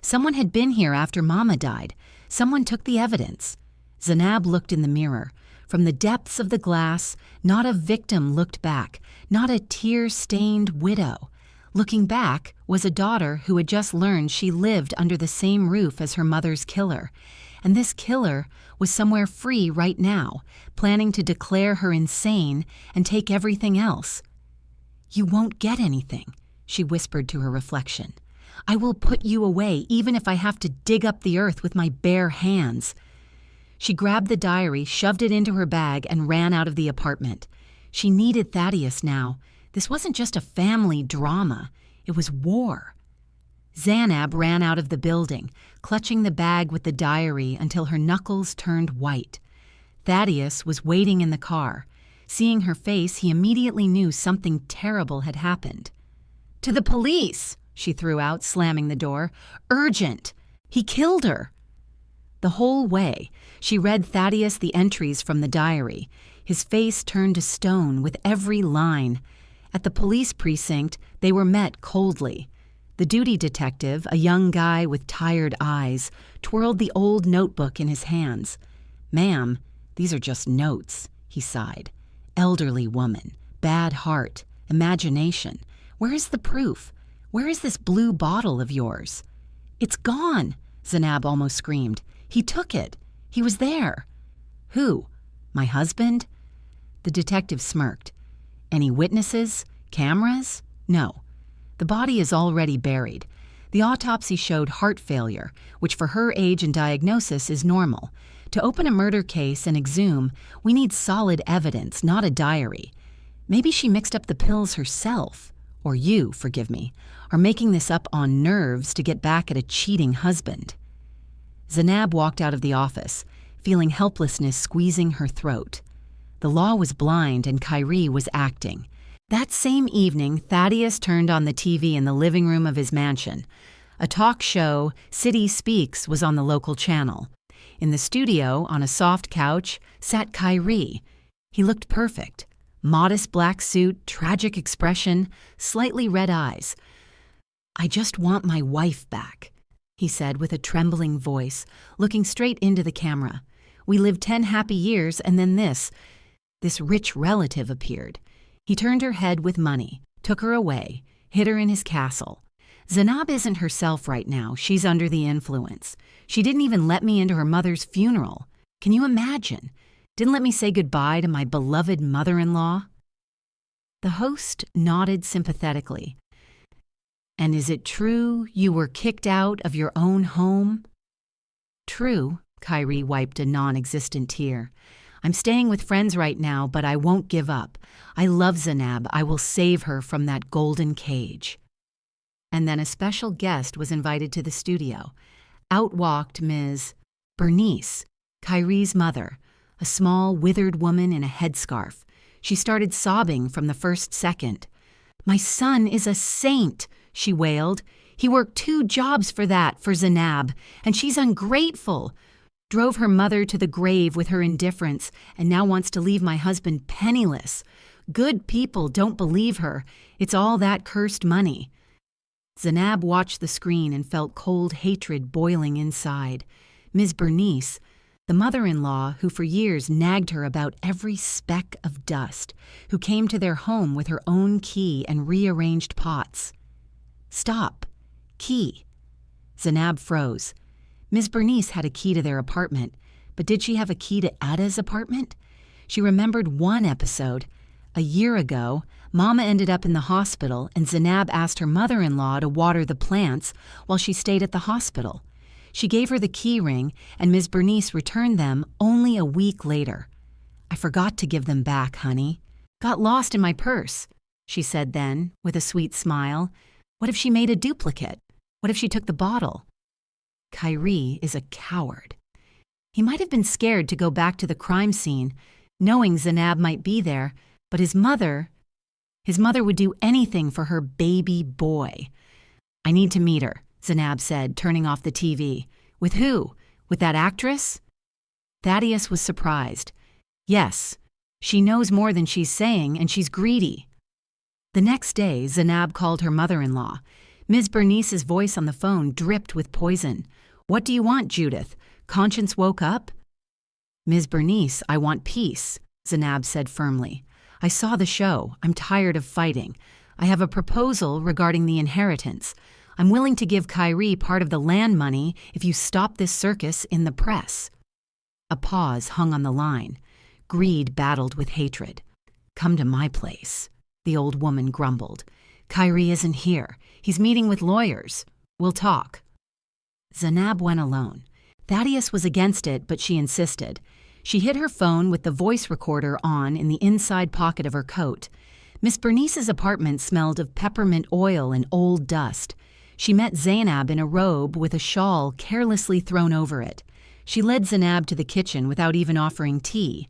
Speaker 1: Someone had been here after Mama died. Someone took the evidence. Zainab looked in the mirror. From the depths of the glass, not a victim looked back, not a tear-stained widow. Looking back was a daughter who had just learned she lived under the same roof as her mother's killer. And this killer was somewhere free right now, planning to declare her insane and take everything else. You won't get anything, she whispered to her reflection. I will put you away even if I have to dig up the earth with my bare hands. She grabbed the diary, shoved it into her bag, and ran out of the apartment. She needed Thaddeus now. This wasn't just a family drama. It was war. Zainab ran out of the building, clutching the bag with the diary until her knuckles turned white. Thaddeus was waiting in the car. Seeing her face, he immediately knew something terrible had happened. "To the police!" she threw out, slamming the door. "Urgent! He killed her!" The whole way, she read Thaddeus the entries from the diary. His face turned to stone with every line. At the police precinct, they were met coldly. The duty detective, a young guy with tired eyes, twirled the old notebook in his hands. "Ma'am, these are just notes," he sighed. "Elderly woman, bad heart, imagination. Where is the proof? Where is this blue bottle of yours?" "It's gone," Zainab almost screamed. "He took it. He was there." "Who? My husband?" The detective smirked. "Any witnesses? Cameras?" "No. The body is already buried. The autopsy showed heart failure, which for her age and diagnosis is normal. To open a murder case and exhume, we need solid evidence, not a diary. Maybe she mixed up the pills herself. Or you, forgive me, are making this up on nerves to get back at a cheating husband." Zainab walked out of the office, feeling helplessness squeezing her throat. The law was blind and Kyrie was acting. That same evening, Thaddeus turned on the TV in the living room of his mansion. A talk show, City Speaks, was on the local channel. In the studio, on a soft couch, sat Kyrie. He looked perfect. Modest black suit, tragic expression, slightly red eyes. "I just want my wife back," he said with a trembling voice, looking straight into the camera. "We lived 10 happy years and then this rich relative appeared. He turned her head with money, took her away, hid her in his castle. Zainab isn't herself right now. She's under the influence. She didn't even let me into her mother's funeral. Can you imagine? Didn't let me say goodbye to my beloved mother-in-law." The host nodded sympathetically. "And is it true you were kicked out of your own home?" "True," Kyrie wiped a non-existent tear. "I'm staying with friends right now, but I won't give up. I love Zainab. I will save her from that golden cage." And then a special guest was invited to the studio. Out walked Ms. Bernice, Kyrie's mother, a small, withered woman in a headscarf. She started sobbing from the first second. "My son is a saint," she wailed. "He worked 2 jobs for Zainab, and she's ungrateful. Drove her mother to the grave with her indifference and now wants to leave my husband penniless. Good people don't believe her. It's all that cursed money." Zainab watched the screen and felt cold hatred boiling inside. Ms. Bernice, the mother-in-law who for years nagged her about every speck of dust, who came to their home with her own key and rearranged pots. "Stop. Key." Zainab froze. Ms. Bernice had a key to their apartment, but did she have a key to Ada's apartment? She remembered one episode. A year ago, Mama ended up in the hospital and Zainab asked her mother-in-law to water the plants while she stayed at the hospital. She gave her the key ring and Ms. Bernice returned them only a week later. "I forgot to give them back, honey. Got lost in my purse," she said then, with a sweet smile. What if she made a duplicate? What if she took the bottle? Kyrie is a coward. He might have been scared to go back to the crime scene, knowing Zainab might be there, but his mother would do anything for her baby boy. "I need to meet her," Zainab said, turning off the TV. "With who? With that actress?" Thaddeus was surprised. "Yes, she knows more than she's saying, and she's greedy." The next day, Zainab called her mother-in-law. Ms. Bernice's voice on the phone dripped with poison. "What do you want, Judith? Conscience woke up?" "Ms. Bernice, I want peace," Zainab said firmly. "I saw the show. I'm tired of fighting. I have a proposal regarding the inheritance. I'm willing to give Kyrie part of the land money if you stop this circus in the press." A pause hung on the line. Greed battled with hatred. "Come to my place," the old woman grumbled. "Kyrie isn't here. He's meeting with lawyers. We'll talk." Zainab went alone. Thaddeus was against it, but she insisted. She hid her phone with the voice recorder on in the inside pocket of her coat. Miss Bernice's apartment smelled of peppermint oil and old dust. She met Zainab in a robe with a shawl carelessly thrown over it. She led Zainab to the kitchen without even offering tea.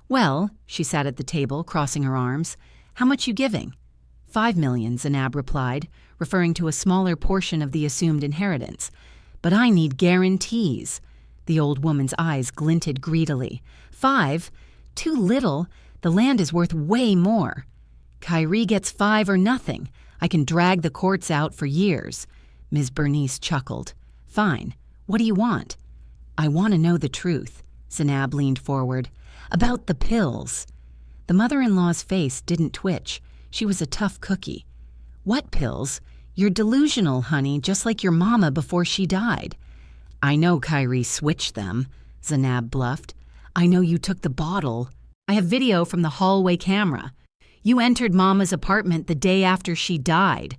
Speaker 1: "Well," she sat at the table, crossing her arms, "how much you giving?" "5 million, Zainab replied, referring to a smaller portion of the assumed inheritance. "But I need guarantees." The old woman's eyes glinted greedily. 5? Too little. The land is worth way more." Kyrie gets 5 or nothing. I can drag the courts out for years. Ms. Bernice chuckled. Fine. What do you want? I want to know the truth. Zanab leaned forward. About the pills. The mother-in-law's face didn't twitch. She was a tough cookie. What pills? You're delusional, honey, just like your mama before she died. I know Kyrie switched them, Zanab bluffed. I know you took the bottle. I have video from the hallway camera. You entered Mama's apartment the day after she died.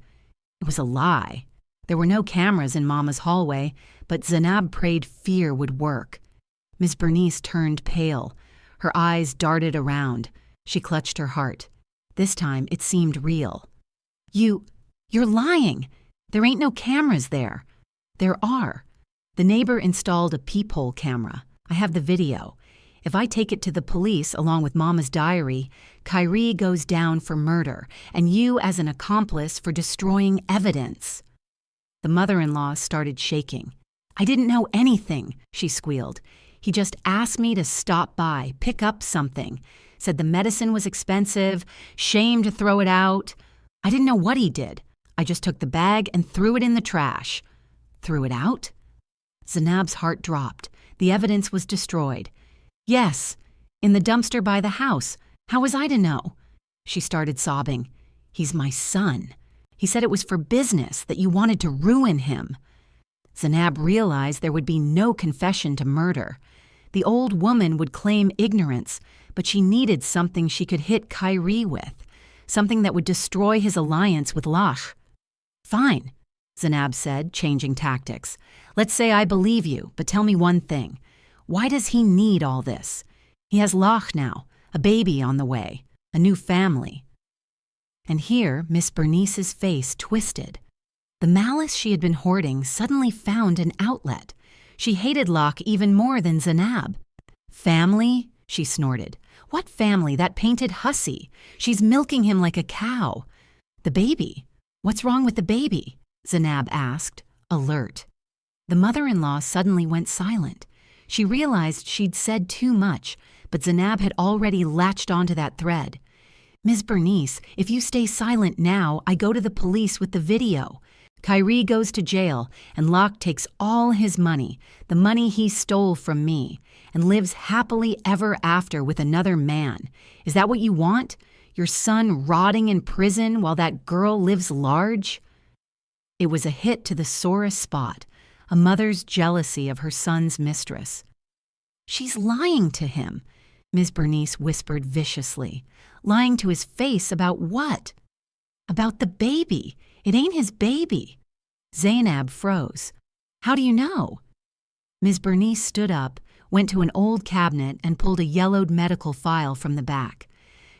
Speaker 1: It was a lie. There were no cameras in Mama's hallway, but Zanab prayed fear would work. Miss Bernice turned pale. Her eyes darted around. She clutched her heart. This time it seemed real. You're lying. There ain't no cameras there. There are. The neighbor installed a peephole camera. I have the video. If I take it to the police along with Mama's diary, Kyrie goes down for murder, and you as an accomplice for destroying evidence. The mother-in-law started shaking. I didn't know anything, she squealed. He just asked me to stop by, pick up something. Said the medicine was expensive, shame to throw it out. I didn't know what he did. I just took the bag and threw it in the trash. Threw it out? Zanab's heart dropped. The evidence was destroyed. Yes, in the dumpster by the house. How was I to know? She started sobbing. He's my son. He said it was for business, that you wanted to ruin him. Zanab realized there would be no confession to murder. The old woman would claim ignorance, but she needed something she could hit Kyrie with, something that would destroy his alliance with Lach. Fine, Zanab said, changing tactics. Let's say I believe you, but tell me one thing. Why does he need all this? He has Lach now, a baby on the way, a new family. And here, Miss Bernice's face twisted. The malice she had been hoarding suddenly found an outlet. She hated Lach even more than Zanab. Family? She snorted. What family? That painted hussy. She's milking him like a cow. The baby? What's wrong with the baby? Zanab asked, alert. The mother-in-law suddenly went silent. She realized she'd said too much, but Zanab had already latched onto that thread. Ms. Bernice, if you stay silent now, I go to the police with the video. Kyrie goes to jail, and Locke takes all his money, the money he stole from me, and lives happily ever after with another man. Is that what you want? Your son rotting in prison while that girl lives large? It was a hit to the sorest spot, a mother's jealousy of her son's mistress. She's lying to him, Ms. Bernice whispered viciously. Lying to his face about what? About the baby. It ain't his baby. Zainab froze. How do you know? Ms. Bernice stood up, went to an old cabinet, and pulled a yellowed medical file from the back.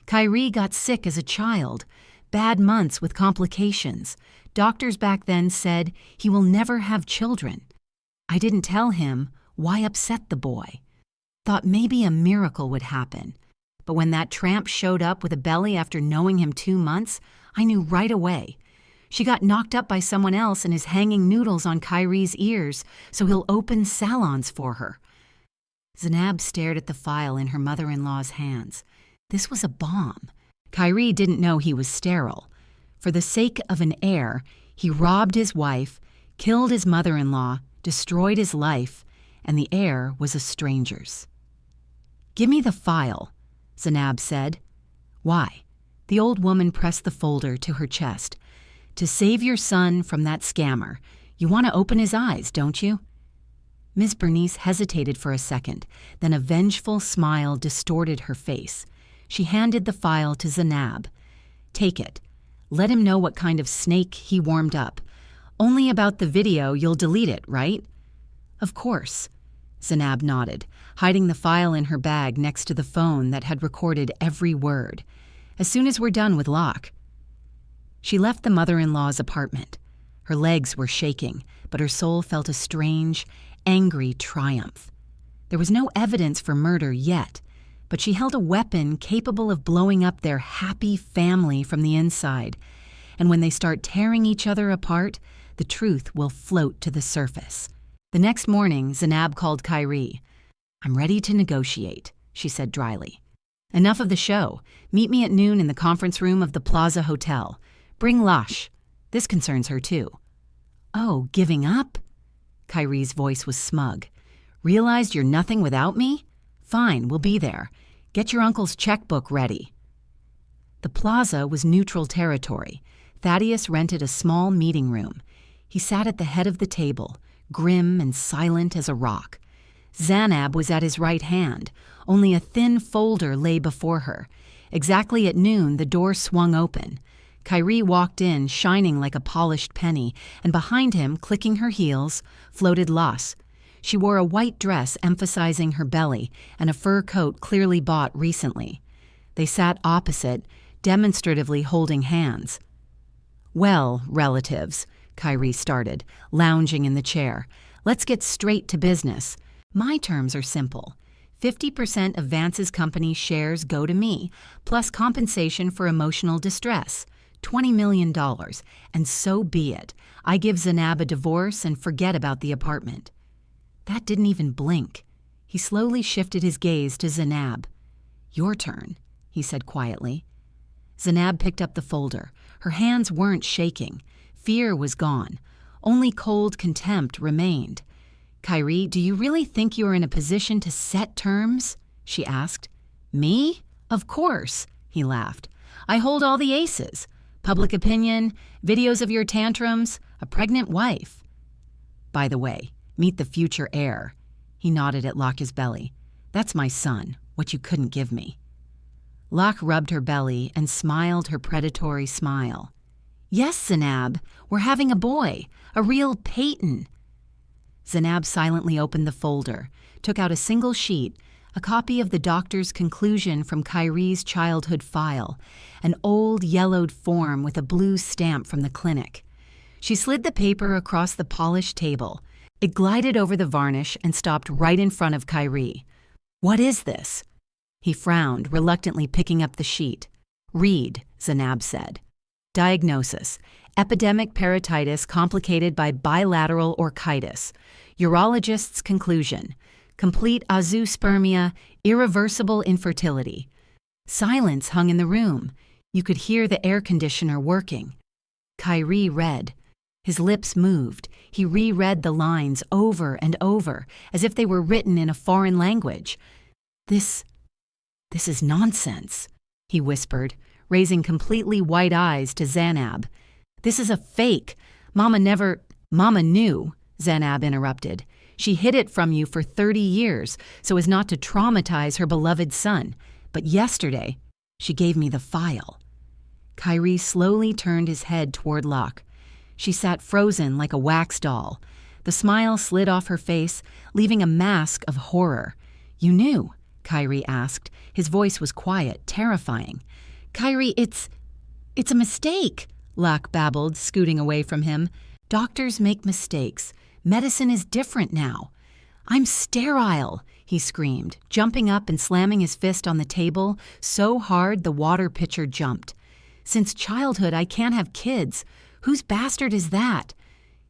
Speaker 1: Kyrie got sick as a child, bad months with complications. Doctors back then said he will never have children. I didn't tell him. Why upset the boy? Thought maybe a miracle would happen. But when that tramp showed up with a belly after knowing him 2 months, I knew right away. She got knocked up by someone else and is hanging noodles on Kyrie's ears, so he'll open salons for her. Zanab stared at the file in her mother-in-law's hands. This was a bomb. Kyrie didn't know he was sterile. For the sake of an heir, he robbed his wife, killed his mother-in-law, destroyed his life, and the heir was a stranger's. Give me the file, Zanab said. Why? The old woman pressed the folder to her chest. To save your son from that scammer. You want to open his eyes, don't you? Miss Bernice hesitated for a second, then a vengeful smile distorted her face. She handed the file to Zanab. Take it. Let him know what kind of snake he warmed up. Only about the video you'll delete it, right? Of course. Zanab nodded, hiding the file in her bag next to the phone that had recorded every word. As soon as we're done with Locke. She left the mother-in-law's apartment. Her legs were shaking, but her soul felt a strange, angry triumph. There was no evidence for murder yet, but she held a weapon capable of blowing up their happy family from the inside. And when they start tearing each other apart, the truth will float to the surface. The next morning, Zanab called Kyrie. I'm ready to negotiate, she said dryly. Enough of the show. Meet me at noon in the conference room of the Plaza Hotel. Bring Lush. This concerns her too. Oh, giving up? Kyrie's voice was smug. Realized you're nothing without me? Fine, we'll be there. Get your uncle's checkbook ready. The plaza was neutral territory. Thaddeus rented a small meeting room. He sat at the head of the table, grim and silent as a rock. Zanab was at his right hand. Only a thin folder lay before her. Exactly at noon, the door swung open. Kyrie walked in, shining like a polished penny, and behind him, clicking her heels, floated Lass. She wore a white dress emphasizing her belly and a fur coat clearly bought recently. They sat opposite, demonstratively holding hands. Well, relatives, Kyrie started, lounging in the chair. Let's get straight to business. My terms are simple. 50% of Vance's company shares go to me, plus compensation for emotional distress. $20 million, and so be it. I give Zanab a divorce and forget about the apartment. That didn't even blink. He slowly shifted his gaze to Zanab. Your turn, he said quietly. Zanab picked up the folder. Her hands weren't shaking. Fear was gone. Only cold contempt remained. Kyrie, do you really think you are in a position to set terms? She asked. Me? Of course, he laughed. I hold all the aces. Public opinion, videos of your tantrums, a pregnant wife. By the way, meet the future heir. He nodded at Locke's belly. That's my son, what you couldn't give me. Locke rubbed her belly and smiled her predatory smile. Yes, Zanab, we're having a boy, a real Peyton. Zanab silently opened the folder, took out a single sheet, a copy of the doctor's conclusion from Kyrie's childhood file, an old yellowed form with a blue stamp from the clinic. She slid the paper across the polished table. It glided over the varnish and stopped right in front of Kyrie. What is this? He frowned, reluctantly picking up the sheet. Read, Zanab said. Diagnosis: epidemic parotitis complicated by bilateral orchitis. Urologist's conclusion: complete azoospermia, irreversible infertility. Silence hung in the room. You could hear the air conditioner working. Kyrie read. His lips moved. He reread the lines over and over, as if they were written in a foreign language. This is nonsense, he whispered, raising completely white eyes to Zanab. This is a fake. Mama knew, Zanab interrupted. She hid it from you for 30 years so as not to traumatize her beloved son. But yesterday, she gave me the file. Kyrie slowly turned his head toward Locke. She sat frozen like a wax doll. The smile slid off her face, leaving a mask of horror. You knew? Kyrie asked. His voice was quiet, terrifying. Kyrie, it's a mistake, Locke babbled, scooting away from him. Doctors make mistakes. Medicine is different now. I'm sterile, he screamed, jumping up and slamming his fist on the table so hard the water pitcher jumped. Since childhood, I can't have kids. Whose bastard is that?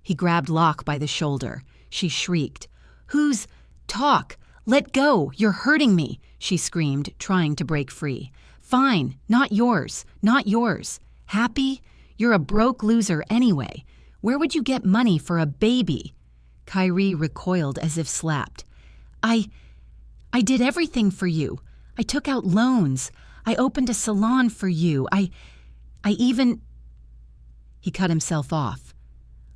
Speaker 1: He grabbed Locke by the shoulder. She shrieked. Whose? Talk! Let go! You're hurting me! She screamed, trying to break free. Fine, not yours, not yours. Happy? You're a broke loser anyway. Where would you get money for a baby? Kyrie recoiled as if slapped. I did everything for you. I took out loans. I opened a salon for you. I even... He cut himself off.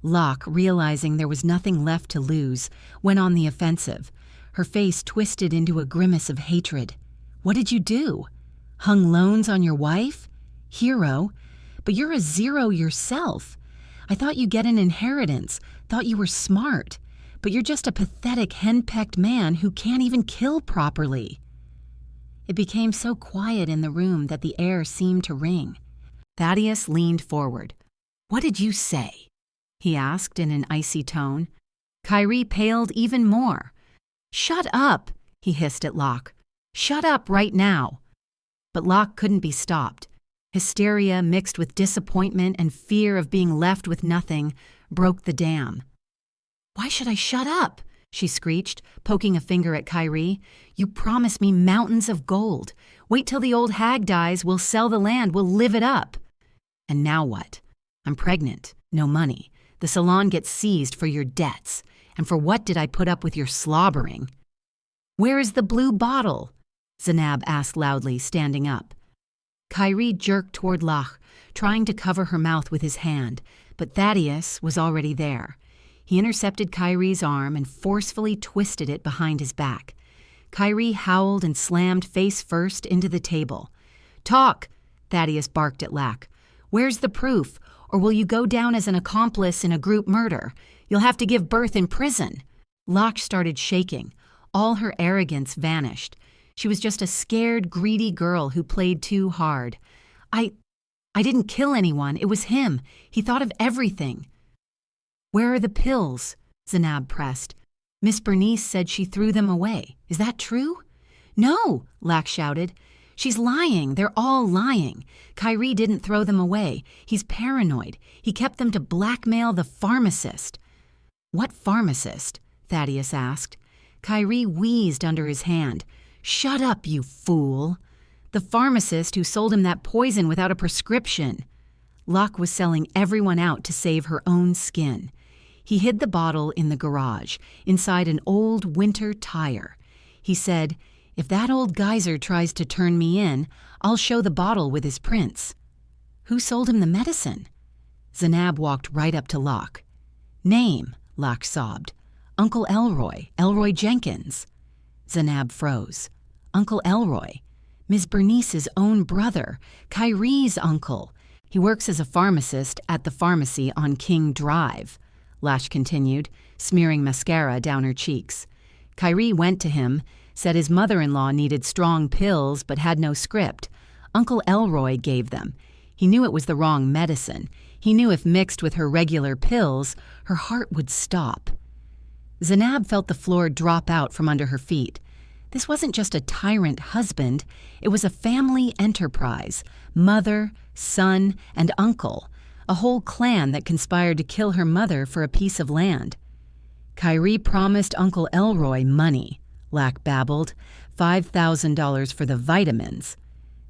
Speaker 1: Locke, realizing there was nothing left to lose, went on the offensive. Her face twisted into a grimace of hatred. What did you do? Hung loans on your wife? Hero. But you're a zero yourself. I thought you'd get an inheritance, thought you were smart. But you're just a pathetic, henpecked man who can't even kill properly. It became so quiet in the room that the air seemed to ring. Thaddeus leaned forward. What did you say? He asked in an icy tone. Kyrie paled even more. Shut up, he hissed at Locke. Shut up right now. But Locke couldn't be stopped. Hysteria mixed with disappointment and fear of being left with nothing broke the dam. Why should I shut up? She screeched, poking a finger at Kyrie. You promised me mountains of gold. Wait till the old hag dies, we'll sell the land, we'll live it up. And now what? I'm pregnant, no money. The salon gets seized for your debts. And for what did I put up with your slobbering? Where is the blue bottle? Zanab asked loudly, standing up. Kyrie jerked toward Lach, trying to cover her mouth with his hand, but Thaddeus was already there. He intercepted Kyrie's arm and forcefully twisted it behind his back. Kyrie howled and slammed face first into the table. Talk, Thaddeus barked at Lach. Where's the proof? Or will you go down as an accomplice in a group murder? You'll have to give birth in prison. Lach started shaking. All her arrogance vanished. She was just a scared, greedy girl who played too hard. I didn't kill anyone. It was him. He thought of everything. Where are the pills? Zanab pressed. Miss Bernice said she threw them away. Is that true? No, Lach shouted. She's lying. They're all lying. Kyrie didn't throw them away. He's paranoid. He kept them to blackmail the pharmacist. What pharmacist? Thaddeus asked. Kyrie wheezed under his hand. Shut up, you fool. The pharmacist who sold him that poison without a prescription. Lach was selling everyone out to save her own skin. He hid the bottle in the garage, inside an old winter tire. He said, if that old geyser tries to turn me in, I'll show the bottle with his prints. Who sold him the medicine? Zanab walked right up to Lach. Name, Lach sobbed. Uncle Elroy, Elroy Jenkins. Zanab froze. Uncle Elroy, Miss Bernice's own brother, Kyrie's uncle. He works as a pharmacist at the pharmacy on King Drive, Lach continued, smearing mascara down her cheeks. Kyrie went to him, said his mother-in-law needed strong pills but had no script. Uncle Elroy gave them. He knew it was the wrong medicine. He knew if mixed with her regular pills, her heart would stop. Zanab felt the floor drop out from under her feet. This wasn't just a tyrant husband. It was a family enterprise, mother, son, and uncle, a whole clan that conspired to kill her mother for a piece of land. Kyrie promised Uncle Elroy money, Lach babbled, $5,000 for the vitamins.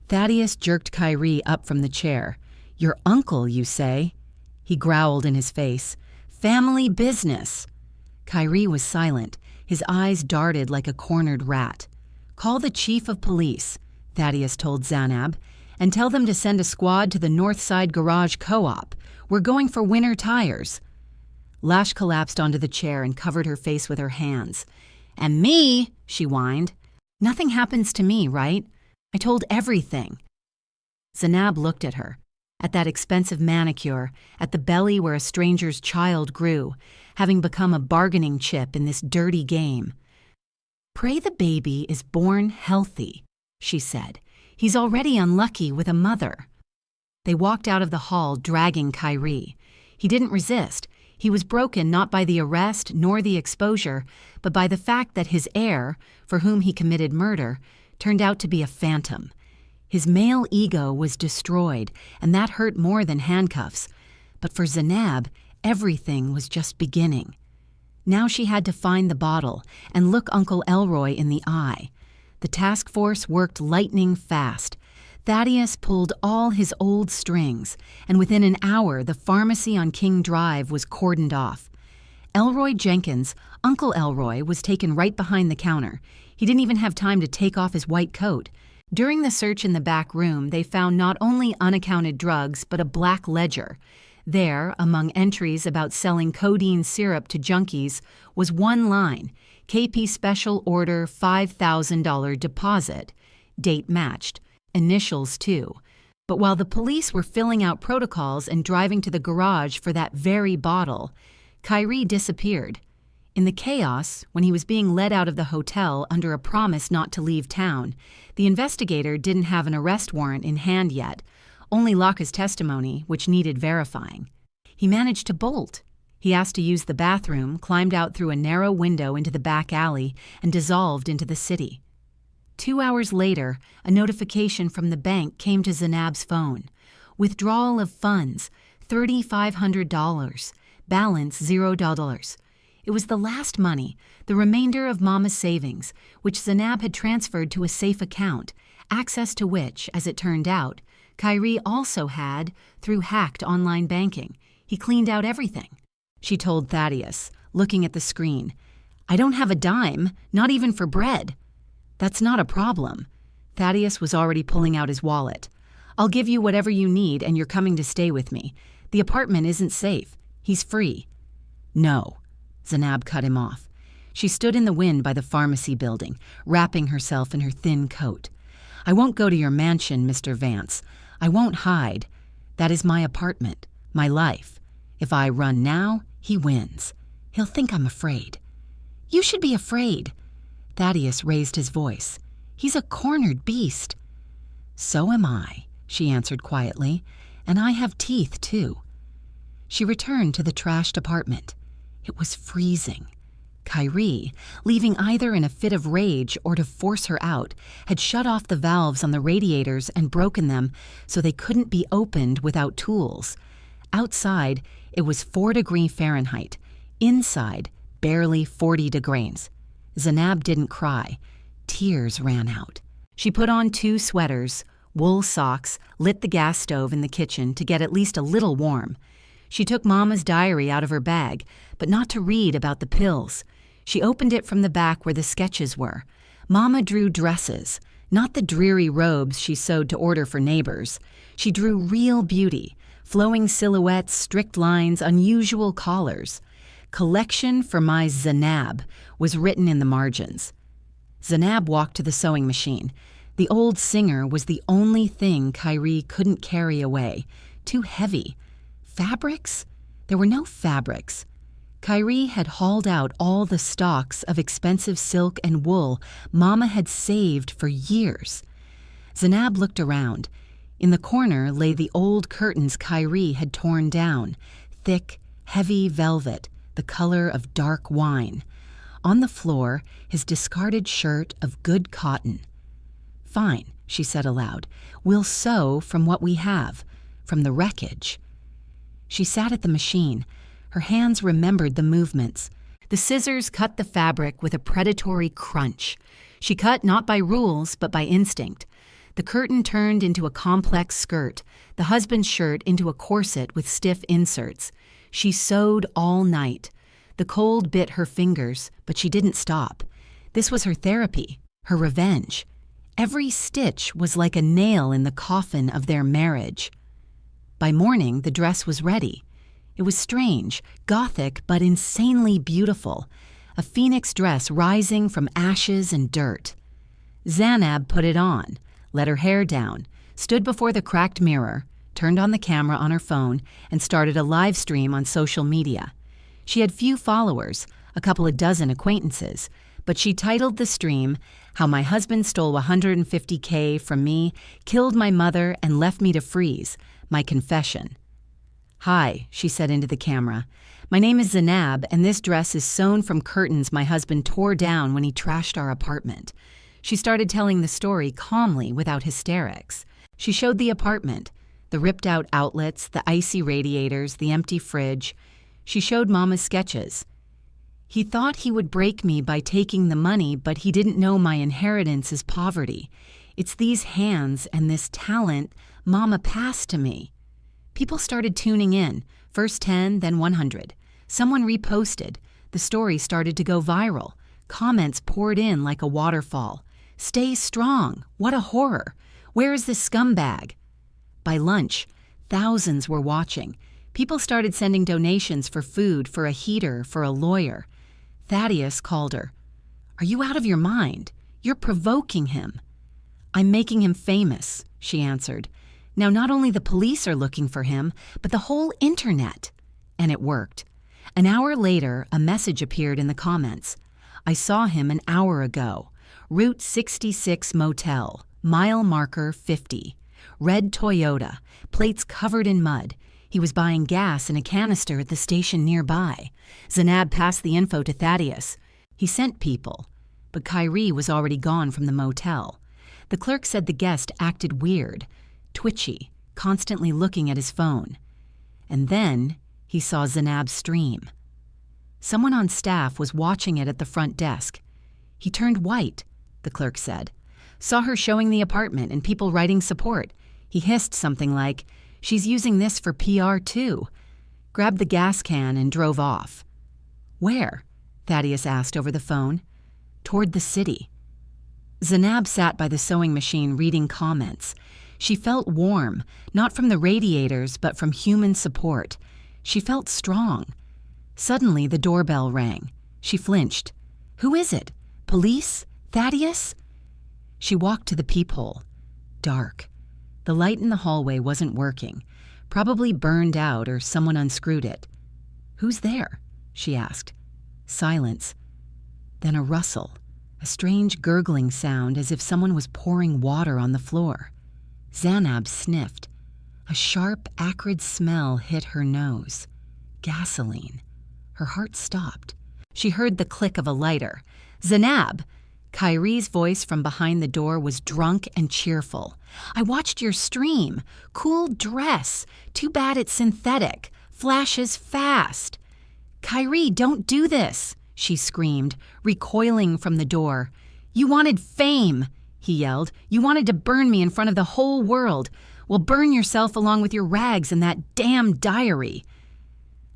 Speaker 1: Thaddeus jerked Kyrie up from the chair. Your uncle, you say? He growled in his face. Family business. Kyrie was silent. His eyes darted like a cornered rat. Call the chief of police, Thaddeus told Zanab, and tell them to send a squad to the North Side Garage Co-op. We're going for winter tires. Lach collapsed onto the chair and covered her face with her hands. And me, she whined. Nothing happens to me, right? I told everything. Zanab looked at her, at that expensive manicure, at the belly where a stranger's child grew, having become a bargaining chip in this dirty game. Pray the baby is born healthy, she said. He's already unlucky with a mother. They walked out of the hall, dragging Kyrie. He didn't resist. He was broken not by the arrest nor the exposure, but by the fact that his heir, for whom he committed murder, turned out to be a phantom. His male ego was destroyed, and that hurt more than handcuffs. But for Zanab, everything was just beginning. Now she had to find the bottle and look Uncle Elroy in the eye. The task force worked lightning fast. Thaddeus pulled all his old strings, and within an hour the pharmacy on King Drive was cordoned off. Elroy Jenkins, Uncle Elroy, was taken right behind the counter. He didn't even have time to take off his white coat. During the search in the back room, they found not only unaccounted drugs, but a black ledger. There, among entries about selling codeine syrup to junkies, was one line, KP Special Order $5,000 deposit, date matched, initials too. But while the police were filling out protocols and driving to the garage for that very bottle, Kyrie disappeared. In the chaos, when he was being led out of the hotel under a promise not to leave town, the investigator didn't have an arrest warrant in hand yet, only Lach's testimony, which needed verifying. He managed to bolt. He asked to use the bathroom, climbed out through a narrow window into the back alley, and dissolved into the city. 2 hours later, a notification from the bank came to Zanab's phone. Withdrawal of funds, $3,500. Balance $0. It was the last money, the remainder of Mama's savings, which Zanab had transferred to a safe account, access to which, as it turned out, Kyrie also had through hacked online banking. He cleaned out everything. She told Thaddeus, looking at the screen, "I don't have a dime, not even for bread." "That's not a problem." Thaddeus was already pulling out his wallet. "I'll give you whatever you need and you're coming to stay with me. The apartment isn't safe. He's free." "No." Zanab cut him off. She stood in the wind by the pharmacy building, wrapping herself in her thin coat. "I won't go to your mansion, Mr. Vance. I won't hide. That is my apartment, my life. If I run now, he wins. He'll think I'm afraid." "You should be afraid." Thaddeus raised his voice. "He's a cornered beast." "So am I," she answered quietly, "and I have teeth, too." She returned to the trashed apartment. It was freezing. Kyrie, leaving either in a fit of rage or to force her out, had shut off the valves on the radiators and broken them so they couldn't be opened without tools. Outside, it was 4 degrees Fahrenheit. Inside, barely 40 degrees. Zanab didn't cry. Tears ran out. She put on 2 sweaters, wool socks, lit the gas stove in the kitchen to get at least a little warm. She took Mama's diary out of her bag, but not to read about the pills. She opened it from the back where the sketches were. Mama drew dresses, not the dreary robes she sewed to order for neighbors. She drew real beauty, flowing silhouettes, strict lines, unusual collars. "Collection for my Zanab" was written in the margins. Zanab walked to the sewing machine. The old singer was the only thing Kyrie couldn't carry away. Too heavy. Fabrics? There were no fabrics. Kyrie had hauled out all the stocks of expensive silk and wool Mama had saved for years. Zanab looked around. In the corner lay the old curtains Kyrie had torn down, thick, heavy velvet, the color of dark wine. On the floor, his discarded shirt of good cotton. "Fine," she said aloud. "We'll sew from what we have, from the wreckage." She sat at the machine. Her hands remembered the movements. The scissors cut the fabric with a predatory crunch. She cut not by rules, but by instinct. The curtain turned into a complex skirt, the husband's shirt into a corset with stiff inserts. She sewed all night. The cold bit her fingers, but she didn't stop. This was her therapy, her revenge. Every stitch was like a nail in the coffin of their marriage. By morning, the dress was ready. It was strange, gothic, but insanely beautiful. A phoenix dress rising from ashes and dirt. Zanab put it on, let her hair down, stood before the cracked mirror, turned on the camera on her phone, and started a live stream on social media. She had few followers, a couple of dozen acquaintances, but she titled the stream, "How My Husband Stole $150K from Me, Killed My Mother, and Left Me to Freeze, My Confession." "Hi," she said into the camera. "My name is Zanab, and this dress is sewn from curtains my husband tore down when he trashed our apartment." She started telling the story calmly, without hysterics. She showed the apartment, the ripped-out outlets, the icy radiators, the empty fridge. She showed Mama's sketches. "He thought he would break me by taking the money, but he didn't know my inheritance is poverty. It's these hands and this talent Mama passed to me." People started tuning in, first 10, then 100. Someone reposted. The story started to go viral. Comments poured in like a waterfall. "Stay strong. What a horror. Where is this scumbag?" By lunch, thousands were watching. People started sending donations for food, for a heater, for a lawyer. Thaddeus called her. "Are you out of your mind? You're provoking him." "I'm making him famous," she answered. "Now not only the police are looking for him, but the whole internet." And it worked. An hour later, a message appeared in the comments. "I saw him an hour ago. Route 66 Motel, mile marker 50. Red Toyota, plates covered in mud. He was buying gas in a canister at the station nearby." Zanab passed the info to Thaddeus. He sent people, but Kyrie was already gone from the motel. The clerk said the guest acted weird, twitchy, constantly looking at his phone. And then he saw Zanab's stream. Someone on staff was watching it at the front desk. "He turned white," the clerk said. Saw her showing the apartment and people writing support. He hissed something like, "She's using this for PR too." Grabbed the gas can and drove off. "Where?" Thaddeus asked over the phone. "Toward the city." Zainab sat by the sewing machine reading comments. She felt warm, not from the radiators, but from human support. She felt strong. Suddenly, the doorbell rang. She flinched. "Who is it? Police? Thaddeus?" She walked to the peephole. Dark. The light in the hallway wasn't working. Probably burned out or someone unscrewed it. "Who's there?" she asked. Silence. Then a rustle, a strange gurgling sound as if someone was pouring water on the floor. Zainab sniffed. A sharp, acrid smell hit her nose. Gasoline. Her heart stopped. She heard the click of a lighter. "Zainab!" Kyrie's voice from behind the door was drunk and cheerful. "I watched your stream. Cool dress. Too bad it's synthetic. Flashes fast." "Kyrie, don't do this," she screamed, recoiling from the door. "You wanted fame," he yelled. "You wanted to burn me in front of the whole world. Well, burn yourself along with your rags and that damn diary."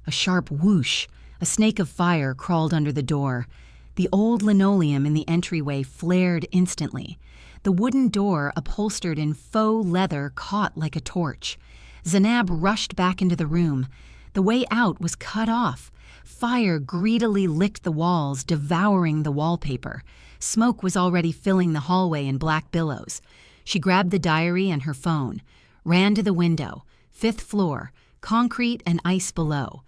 Speaker 1: A sharp whoosh. A snake of fire crawled under the door. The old linoleum in the entryway flared instantly. The wooden door, upholstered in faux leather, caught like a torch. Zainab rushed back into the room. The way out was cut off. Fire greedily licked the walls, devouring the wallpaper. Smoke was already filling the hallway in black billows. She grabbed the diary and her phone, ran to the window, 5th floor, concrete and ice below.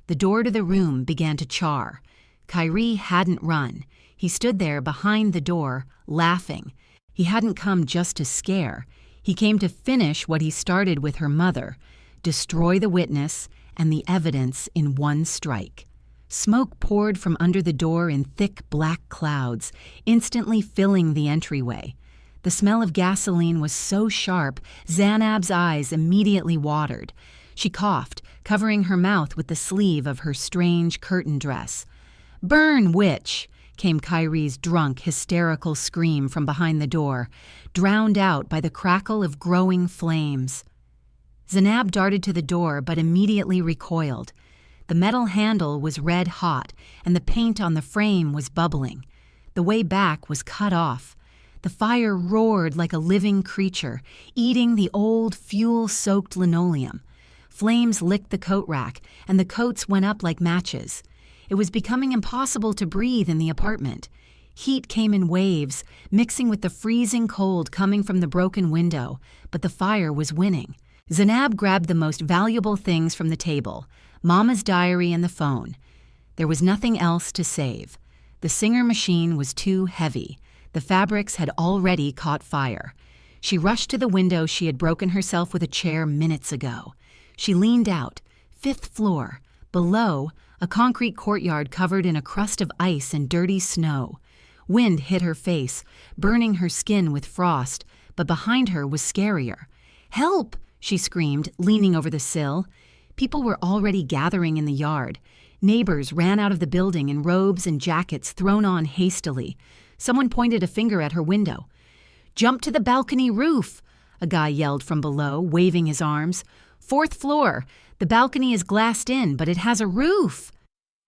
Speaker 1: The door to the room began to char. Kyrie hadn't run. He stood there behind the door, laughing. He hadn't come just to scare. He came to finish what he started with her mother, destroy the witness and the evidence in one strike. Smoke poured from under the door in thick black clouds, instantly filling the entryway. The smell of gasoline was so sharp, Zainab's eyes immediately watered. She coughed, covering her mouth with the sleeve of her strange curtain dress. "Burn, witch!" came Kyrie's drunk, hysterical scream from behind the door, drowned out by the crackle of growing flames. Zainab darted to the door but immediately recoiled. The metal handle was red hot, and the paint on the frame was bubbling. The way back was cut off. The fire roared like a living creature, eating the old, fuel-soaked linoleum. Flames licked the coat rack, and the coats went up like matches. It was becoming impossible to breathe in the apartment. Heat came in waves, mixing with the freezing cold coming from the broken window, but the fire was winning. Zainab grabbed the most valuable things from the table, Mama's diary and the phone. There was nothing else to save. The Singer machine was too heavy. The fabrics had already caught fire. She rushed to the window she had broken herself with a chair minutes ago. She leaned out. 5th floor. Below, a concrete courtyard covered in a crust of ice and dirty snow. Wind hit her face, burning her skin with frost, but behind her was scarier. "Help!" she screamed, leaning over the sill. People were already gathering in the yard. Neighbors ran out of the building in robes and jackets thrown on hastily. Someone pointed a finger at her window. "Jump to the balcony roof!" a guy yelled from below, waving his arms. "4th floor. The balcony is glassed in, but it has a roof."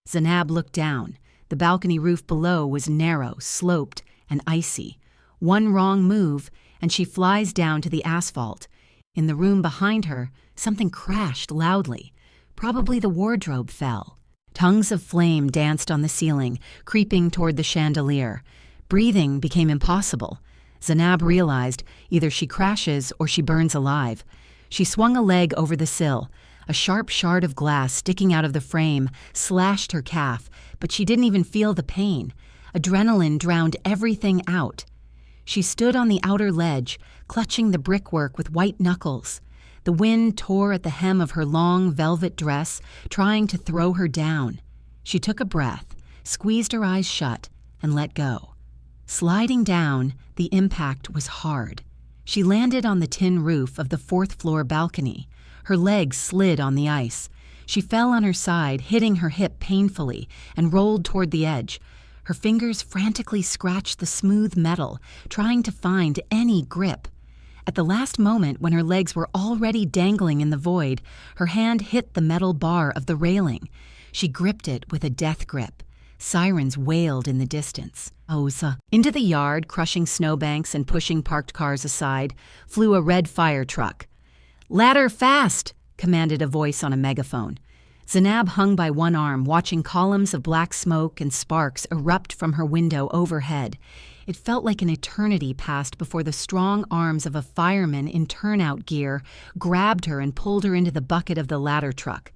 Speaker 1: Zainab looked down. The balcony roof below was narrow, sloped, and icy. One wrong move, and she flies down to the asphalt. In the room behind her, something crashed loudly. Probably the wardrobe fell. Tongues of flame danced on the ceiling, creeping toward the chandelier. Breathing became impossible. Zainab realized either she crashes or she burns alive. She swung a leg over the sill. A sharp shard of glass sticking out of the frame slashed her calf, but she didn't even feel the pain. Adrenaline drowned everything out. She stood on the outer ledge, clutching the brickwork with white knuckles. The wind tore at the hem of her long velvet dress, trying to throw her down. She took a breath, squeezed her eyes shut, and let go. Sliding down, the impact was hard. She landed on the tin roof of the 4th floor balcony. Her legs slid on the ice. She fell on her side, hitting her hip painfully, and rolled toward the edge. Her fingers frantically scratched the smooth metal, trying to find any grip. At the last moment, when her legs were already dangling in the void, her hand hit the metal bar of the railing. She gripped it with a death grip. Sirens wailed in the distance. Into the yard, crushing snowbanks and pushing parked cars aside, flew a red fire truck. "Ladder fast!" commanded a voice on a megaphone. Zainab hung by one arm, watching columns of black smoke and sparks erupt from her window overhead. It felt like an eternity passed before the strong arms of a fireman in turnout gear grabbed her and pulled her into the bucket of the ladder truck.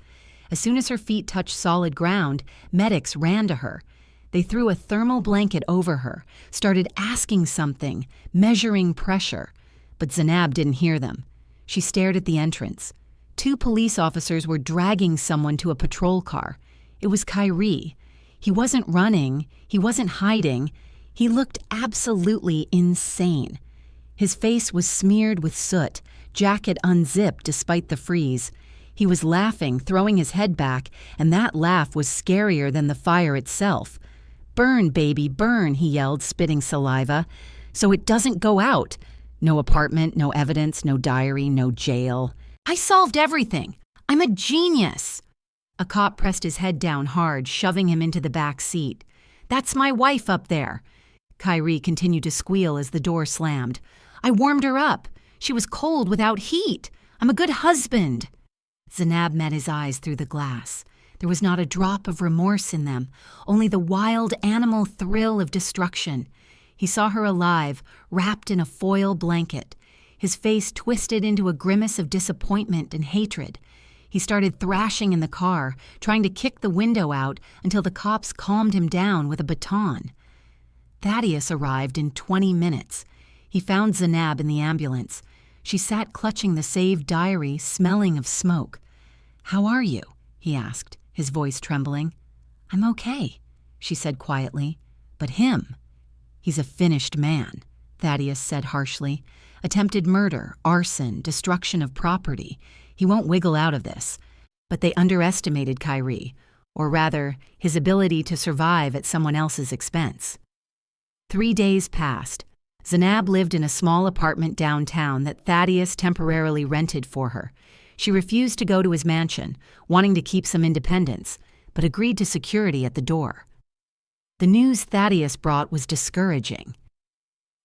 Speaker 1: As soon as her feet touched solid ground, medics ran to her. They threw a thermal blanket over her, started asking something, measuring pressure. But Zainab didn't hear them. She stared at the entrance. 2 police officers were dragging someone to a patrol car. It was Kyrie. He wasn't running. He wasn't hiding. He looked absolutely insane. His face was smeared with soot, jacket unzipped despite the freeze. He was laughing, throwing his head back, and that laugh was scarier than the fire itself. "Burn, baby, burn," he yelled, spitting saliva. "So it doesn't go out. No apartment, no evidence, no diary, no jail. I solved everything. I'm a genius." A cop pressed his head down hard, shoving him into the back seat. "That's my wife up there." Kyrie continued to squeal as the door slammed. "I warmed her up. She was cold without heat. I'm a good husband." Zainab met his eyes through the glass. There was not a drop of remorse in them, only the wild animal thrill of destruction. He saw her alive, wrapped in a foil blanket. His face twisted into a grimace of disappointment and hatred. He started thrashing in the car, trying to kick the window out until the cops calmed him down with a baton. Thaddeus arrived in 20 minutes. He found Zainab in the ambulance. She sat clutching the saved diary, smelling of smoke. "How are you?" he asked, his voice trembling. "I'm okay," she said quietly. "But him? He's a finished man," Thaddeus said harshly. "Attempted murder, arson, destruction of property. He won't wiggle out of this." But they underestimated Kyrie, or rather, his ability to survive at someone else's expense. 3 days passed. Zainab lived in a small apartment downtown that Thaddeus temporarily rented for her. She refused to go to his mansion, wanting to keep some independence, but agreed to security at the door. The news Thaddeus brought was discouraging.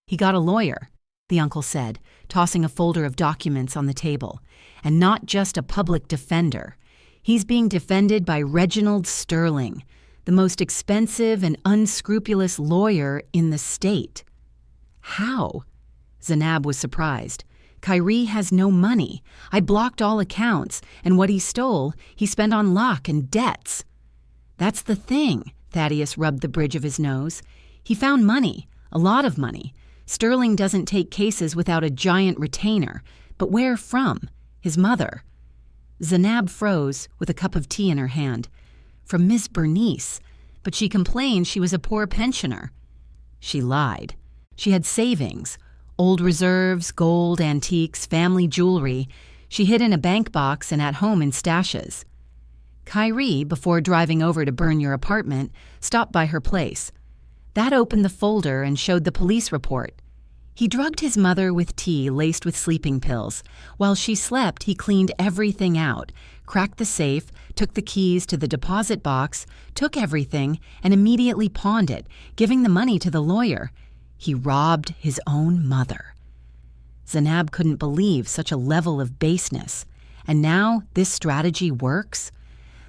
Speaker 1: "He got a lawyer," the uncle said, tossing a folder of documents on the table, "and not just a public defender. He's being defended by Reginald Sterling, the most expensive and unscrupulous lawyer in the state." "How?" Zainab was surprised. "Kyrie has no money. I blocked all accounts, and what he stole, he spent on luck and debts." "That's the thing," Thaddeus rubbed the bridge of his nose. "He found money, a lot of money. Sterling doesn't take cases without a giant retainer. But where from? His mother." Zainab froze, with a cup of tea in her hand. "From Miss Bernice, but she complained she was a poor pensioner." She lied. She had savings, old reserves, gold, antiques, family jewelry. She hid in a bank box and at home in stashes. Kyrie, before driving over to burn your apartment, stopped by her place. That opened the folder and showed the police report. He drugged his mother with tea laced with sleeping pills. While she slept, he cleaned everything out, cracked the safe, took the keys to the deposit box, took everything, and immediately pawned it, giving the money to the lawyer. He robbed his own mother. Zainab couldn't believe such a level of baseness. And now this strategy works?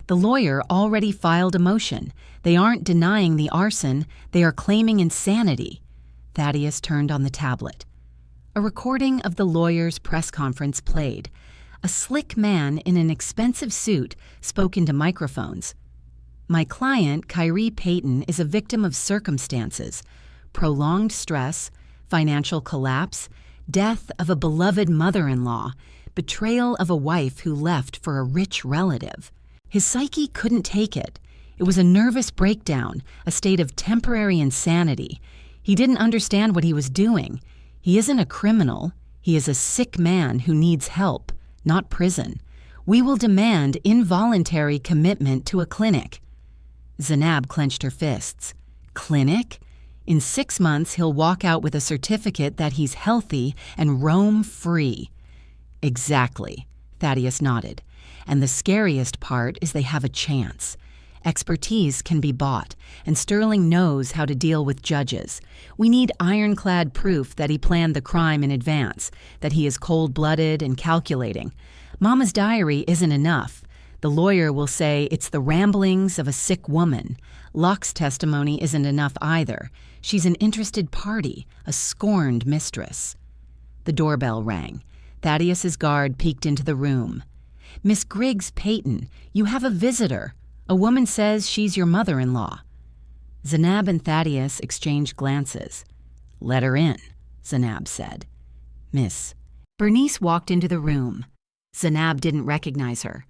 Speaker 1: The lawyer already filed a motion. They aren't denying the arson, they are claiming insanity. Thaddeus turned on the tablet. A recording of the lawyer's press conference played. A slick man in an expensive suit spoke into microphones. "My client, Kyrie Payton, is a victim of circumstances. Prolonged stress, financial collapse, death of a beloved mother-in-law, betrayal of a wife who left for a rich relative. His psyche couldn't take it. It was a nervous breakdown, a state of temporary insanity. He didn't understand what he was doing. He isn't a criminal. He is a sick man who needs help, not prison. We will demand involuntary commitment to a clinic." Zainab clenched her fists. clinic? In 6 months, he'll walk out with a certificate that he's healthy and roam free. Exactly, Thaddeus nodded. And the scariest part is they have a chance. Expertise can be bought, and Sterling knows how to deal with judges. We need ironclad proof that he planned the crime in advance, that he is cold-blooded and calculating. Mama's diary isn't enough. The lawyer will say it's the ramblings of a sick woman. Locke's testimony isn't enough either. She's an interested party, a scorned mistress. The doorbell rang. Thaddeus's guard peeked into the room. "Miss Griggs Peyton, you have a visitor. A woman says she's your mother-in-law." Zanab and Thaddeus exchanged glances. "Let her in," Zanab said. "Miss." Bernice walked into the room. Zanab didn't recognize her.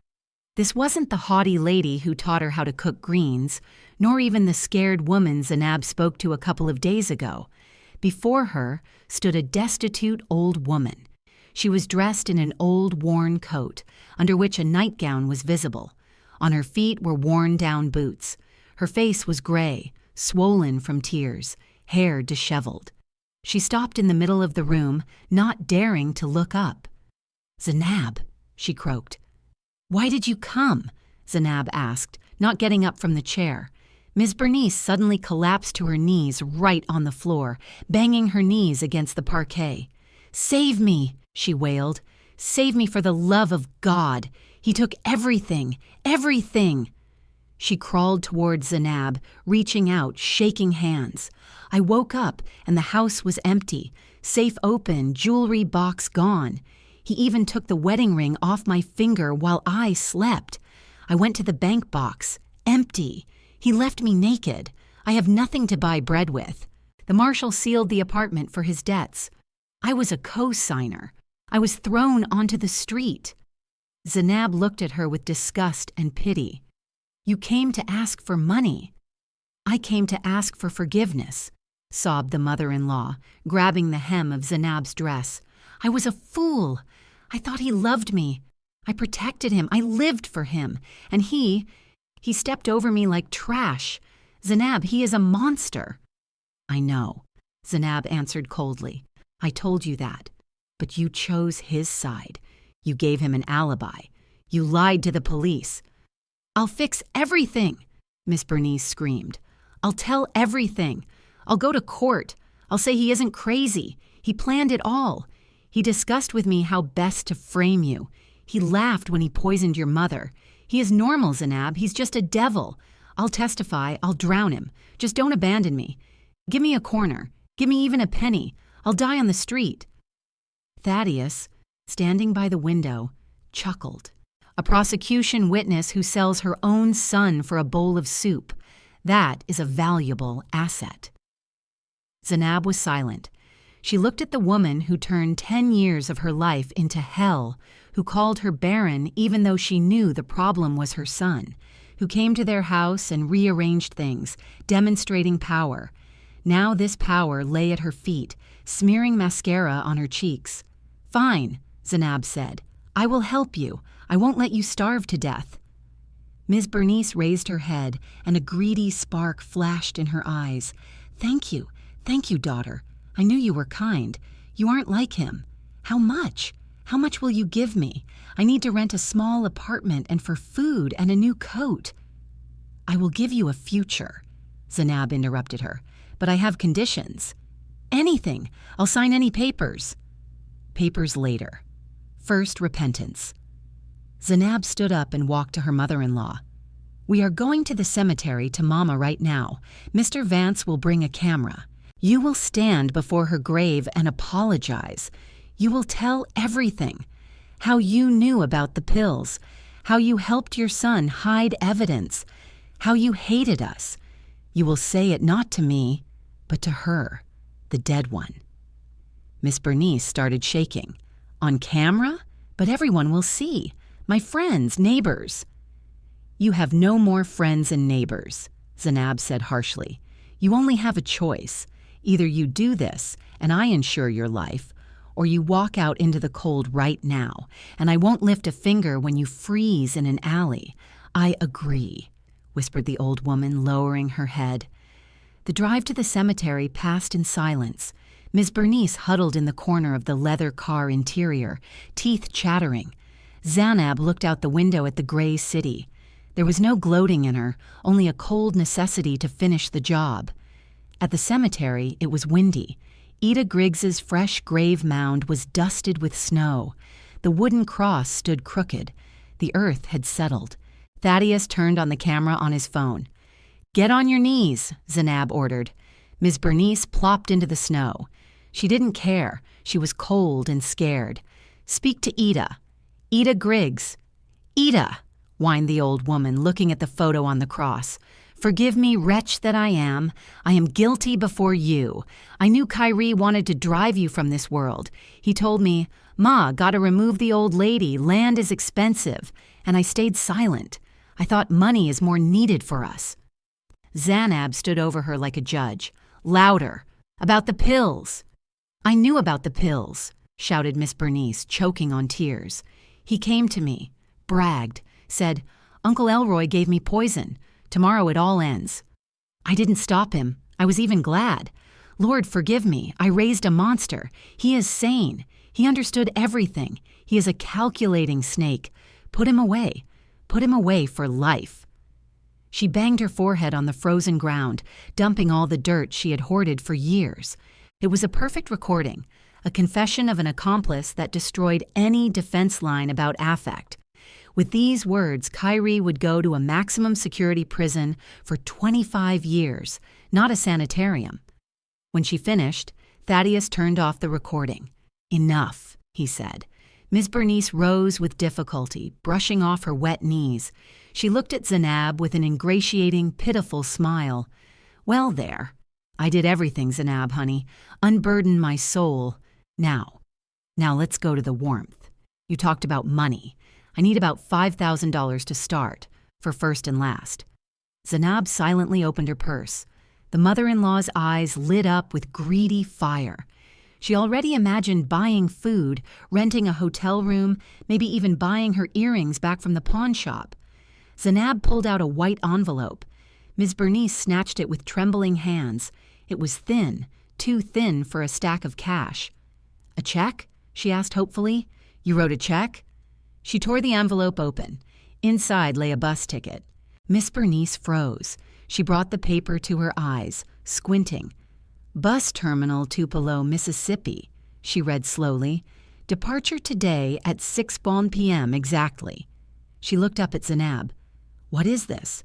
Speaker 1: This wasn't the haughty lady who taught her how to cook greens, nor even the scared woman Zanab spoke to a couple of days ago. Before her stood a destitute old woman. She was dressed in an old, worn coat, under which a nightgown was visible. On her feet were worn-down boots. Her face was gray, swollen from tears, hair disheveled. She stopped in the middle of the room, not daring to look up. "Zanab," she croaked. "Why did you come?" Zanab asked, not getting up from the chair. Ms. Bernice suddenly collapsed to her knees right on the floor, banging her knees against the parquet. "Save me," she wailed. "Save me for the love of God. He took everything, everything." She crawled toward Zanab, reaching out, shaking hands. I woke up, and the house was empty. Safe open, jewelry box gone. He even took the wedding ring off my finger while I slept. I went to the bank box. Empty. He left me naked. I have nothing to buy bread with. The marshal sealed the apartment for his debts. I was a co-signer. I was thrown onto the street. Zanab looked at her with disgust and pity. "You came to ask for money." "I came to ask for forgiveness," sobbed the mother-in-law, grabbing the hem of Zanab's dress. "I was a fool. I thought he loved me. I protected him. I lived for him. And he stepped over me like trash. Zanab, he is a monster." "I know," Zanab answered coldly. "I told you that. But you chose his side. You gave him an alibi. You lied to the police." "I'll fix everything," Miss Bernice screamed. "I'll tell everything. I'll go to court. I'll say he isn't crazy. He planned it all. He discussed with me how best to frame you. He laughed when he poisoned your mother. He is normal, Zanab. He's just a devil. I'll testify. I'll drown him. Just don't abandon me. Give me a corner. Give me even a penny. I'll die on the street." Thaddeus, standing by the window, chuckled. A prosecution witness who sells her own son for a bowl of soup. That is a valuable asset. Zanab was silent. She looked at the woman who turned 10 years of her life into hell, who called her barren even though she knew the problem was her son, who came to their house and rearranged things, demonstrating power. Now this power lay at her feet, smearing mascara on her cheeks. "Fine," Zanab said. "I will help you. I won't let you starve to death." Ms. Bernice raised her head, and a greedy spark flashed in her eyes. Thank you, daughter. I knew you were kind. You aren't like him. How much? How much will you give me? I need to rent a small apartment and for food and a new coat." "I will give you a future," Zanab interrupted her, "but I have conditions." "Anything. I'll sign any papers." "Papers later. First, repentance." Zanab stood up and walked to her mother-in-law. "We are going to the cemetery to Mama right now. Mr. Vance will bring a camera. You will stand before her grave and apologize. You will tell everything. How you knew about the pills. How you helped your son hide evidence. How you hated us. You will say it not to me, but to her, the dead one." Miss Bernice started shaking. "On camera? But everyone will see. My friends, neighbors." "You have no more friends and neighbors," Zanab said harshly. "You only have a choice. Either you do this, and I ensure your life, or you walk out into the cold right now, and I won't lift a finger when you freeze in an alley." "I agree," whispered the old woman, lowering her head. The drive to the cemetery passed in silence. Ms. Bernice huddled in the corner of the leather car interior, teeth chattering. Zanab looked out the window at the gray city. There was no gloating in her, only a cold necessity to finish the job. At the cemetery, it was windy. Ida Griggs's fresh grave mound was dusted with snow. The wooden cross stood crooked. The earth had settled. Thaddeus turned on the camera on his phone. "Get on your knees," Zanab ordered. Ms. Bernice plopped into the snow. She didn't care. She was cold and scared. "Speak to Ida." "Ida Griggs." "Ida," whined the old woman, looking at the photo on the cross. "Forgive me, wretch that I am. I am guilty before you. I knew Kyrie wanted to drive you from this world. He told me, 'Ma, gotta remove the old lady, land is expensive.' And I stayed silent. I thought money is more needed for us." Zanab stood over her like a judge. "Louder. About the pills." "I knew about the pills," shouted Miss Bernice, choking on tears. "He came to me, bragged, said, 'Uncle Elroy gave me poison. Tomorrow it all ends.' I didn't stop him. I was even glad. Lord, forgive me. I raised a monster. He is sane. He understood everything. He is a calculating snake. Put him away. Put him away for life." She banged her forehead on the frozen ground, dumping all the dirt she had hoarded for years. It was a perfect recording, a confession of an accomplice that destroyed any defense line about affect. With these words, Kyrie would go to a maximum security prison for 25 years, not a sanitarium. When she finished, Thaddeus turned off the recording. "Enough," he said. Ms. Bernice rose with difficulty, brushing off her wet knees. She looked at Zanab with an ingratiating, pitiful smile. "Well, there. I did everything, Zanab, honey. Unburden my soul. Now let's go to the warmth. You talked about money. I need about $5,000 to start, for first and last." Zanab silently opened her purse. The mother-in-law's eyes lit up with greedy fire. She already imagined buying food, renting a hotel room, maybe even buying her earrings back from the pawn shop. Zanab pulled out a white envelope. Ms. Bernice snatched it with trembling hands. It was thin, too thin for a stack of cash. "A check?" she asked hopefully. "You wrote a check?" She tore the envelope open. Inside lay a bus ticket. Miss Bernice froze. She brought the paper to her eyes, squinting. "Bus terminal Tupelo, Mississippi," she read slowly. "Departure today at 6 p.m. exactly." She looked up at Zanab. "What is this?"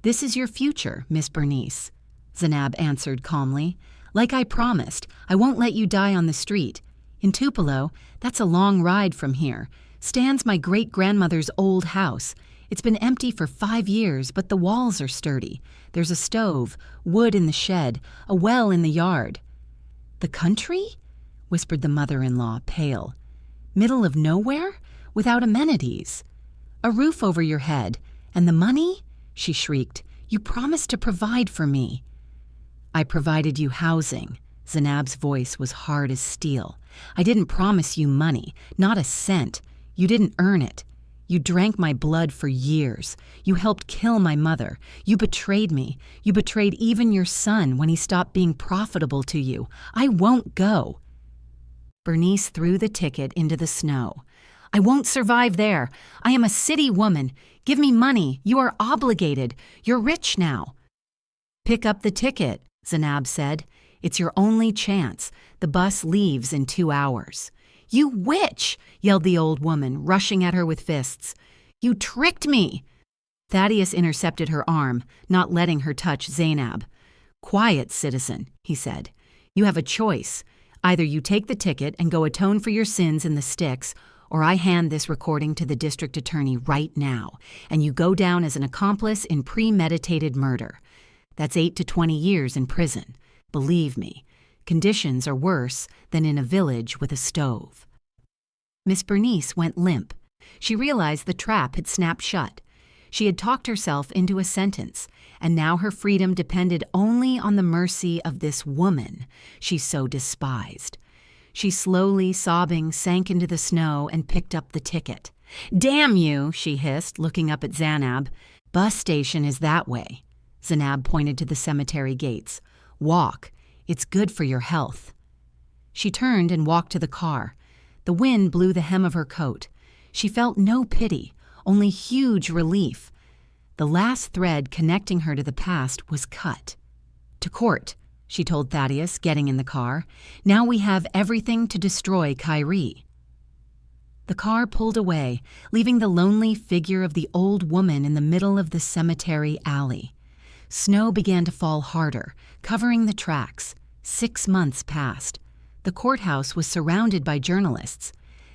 Speaker 1: "This is your future, Miss Bernice," Zanab answered calmly. "Like I promised, I won't let you die on the street. In Tupelo, that's a long ride from here, stands my great-grandmother's old house. It's been empty for 5 years, but the walls are sturdy. There's a stove, wood in the shed, a well in the yard." "The country?" whispered the mother-in-law, pale. "Middle of nowhere? Without amenities? A roof over your head. And the money?" she shrieked. "You promised to provide for me." "I provided you housing." Zanab's voice was hard as steel. "I didn't promise you money, not a cent. You didn't earn it. You drank my blood for years. You helped kill my mother. You betrayed me. You betrayed even your son when he stopped being profitable to you. I won't go." Bernice threw the ticket into the snow. "I won't survive there. I am a city woman. Give me money. You are obligated. You're rich now." "Pick up the ticket," Zanab said. "It's your only chance. The bus leaves in 2 hours." "You witch!" yelled the old woman, rushing at her with fists. "You tricked me!" Thaddeus intercepted her arm, not letting her touch Zanab. "Quiet, citizen," he said. "You have a choice. Either you take the ticket and go atone for your sins in the sticks, or I hand this recording to the district attorney right now, and you go down as an accomplice in premeditated murder. That's 8 to 20 years in prison. Believe me. Conditions are worse than in a village with a stove." Miss Bernice went limp. She realized the trap had snapped shut. She had talked herself into a sentence, and now her freedom depended only on the mercy of this woman she so despised. She slowly, sobbing, sank into the snow and picked up the ticket. "Damn you," she hissed, looking up at Zanab. "Bus station is that way." Zainab pointed to the cemetery gates. "Walk. It's good for your health." She turned and walked to the car. The wind blew the hem of her coat. She felt no pity, only huge relief. The last thread connecting her to the past was cut. "To court," she told Thaddeus, getting in the car. "Now we have everything to destroy Kyrie." The car pulled away, leaving the lonely figure of the old woman in the middle of the cemetery alley. Snow began to fall harder, covering the tracks. 6 months passed. The courthouse was surrounded by journalists.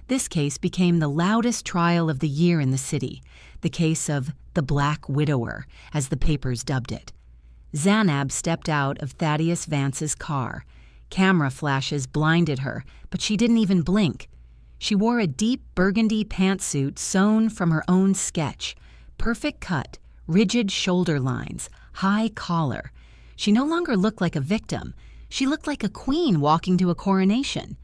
Speaker 1: This case became the loudest trial of the year in the city, the case of the Black Widower, as the papers dubbed it. Zainab stepped out of Thaddeus Vance's car. Camera flashes blinded her, but she didn't even blink. She wore a deep burgundy pantsuit sewn from her own sketch. Perfect cut, rigid shoulder lines, high collar. She no longer looked like a victim. She looked like a queen walking to a coronation.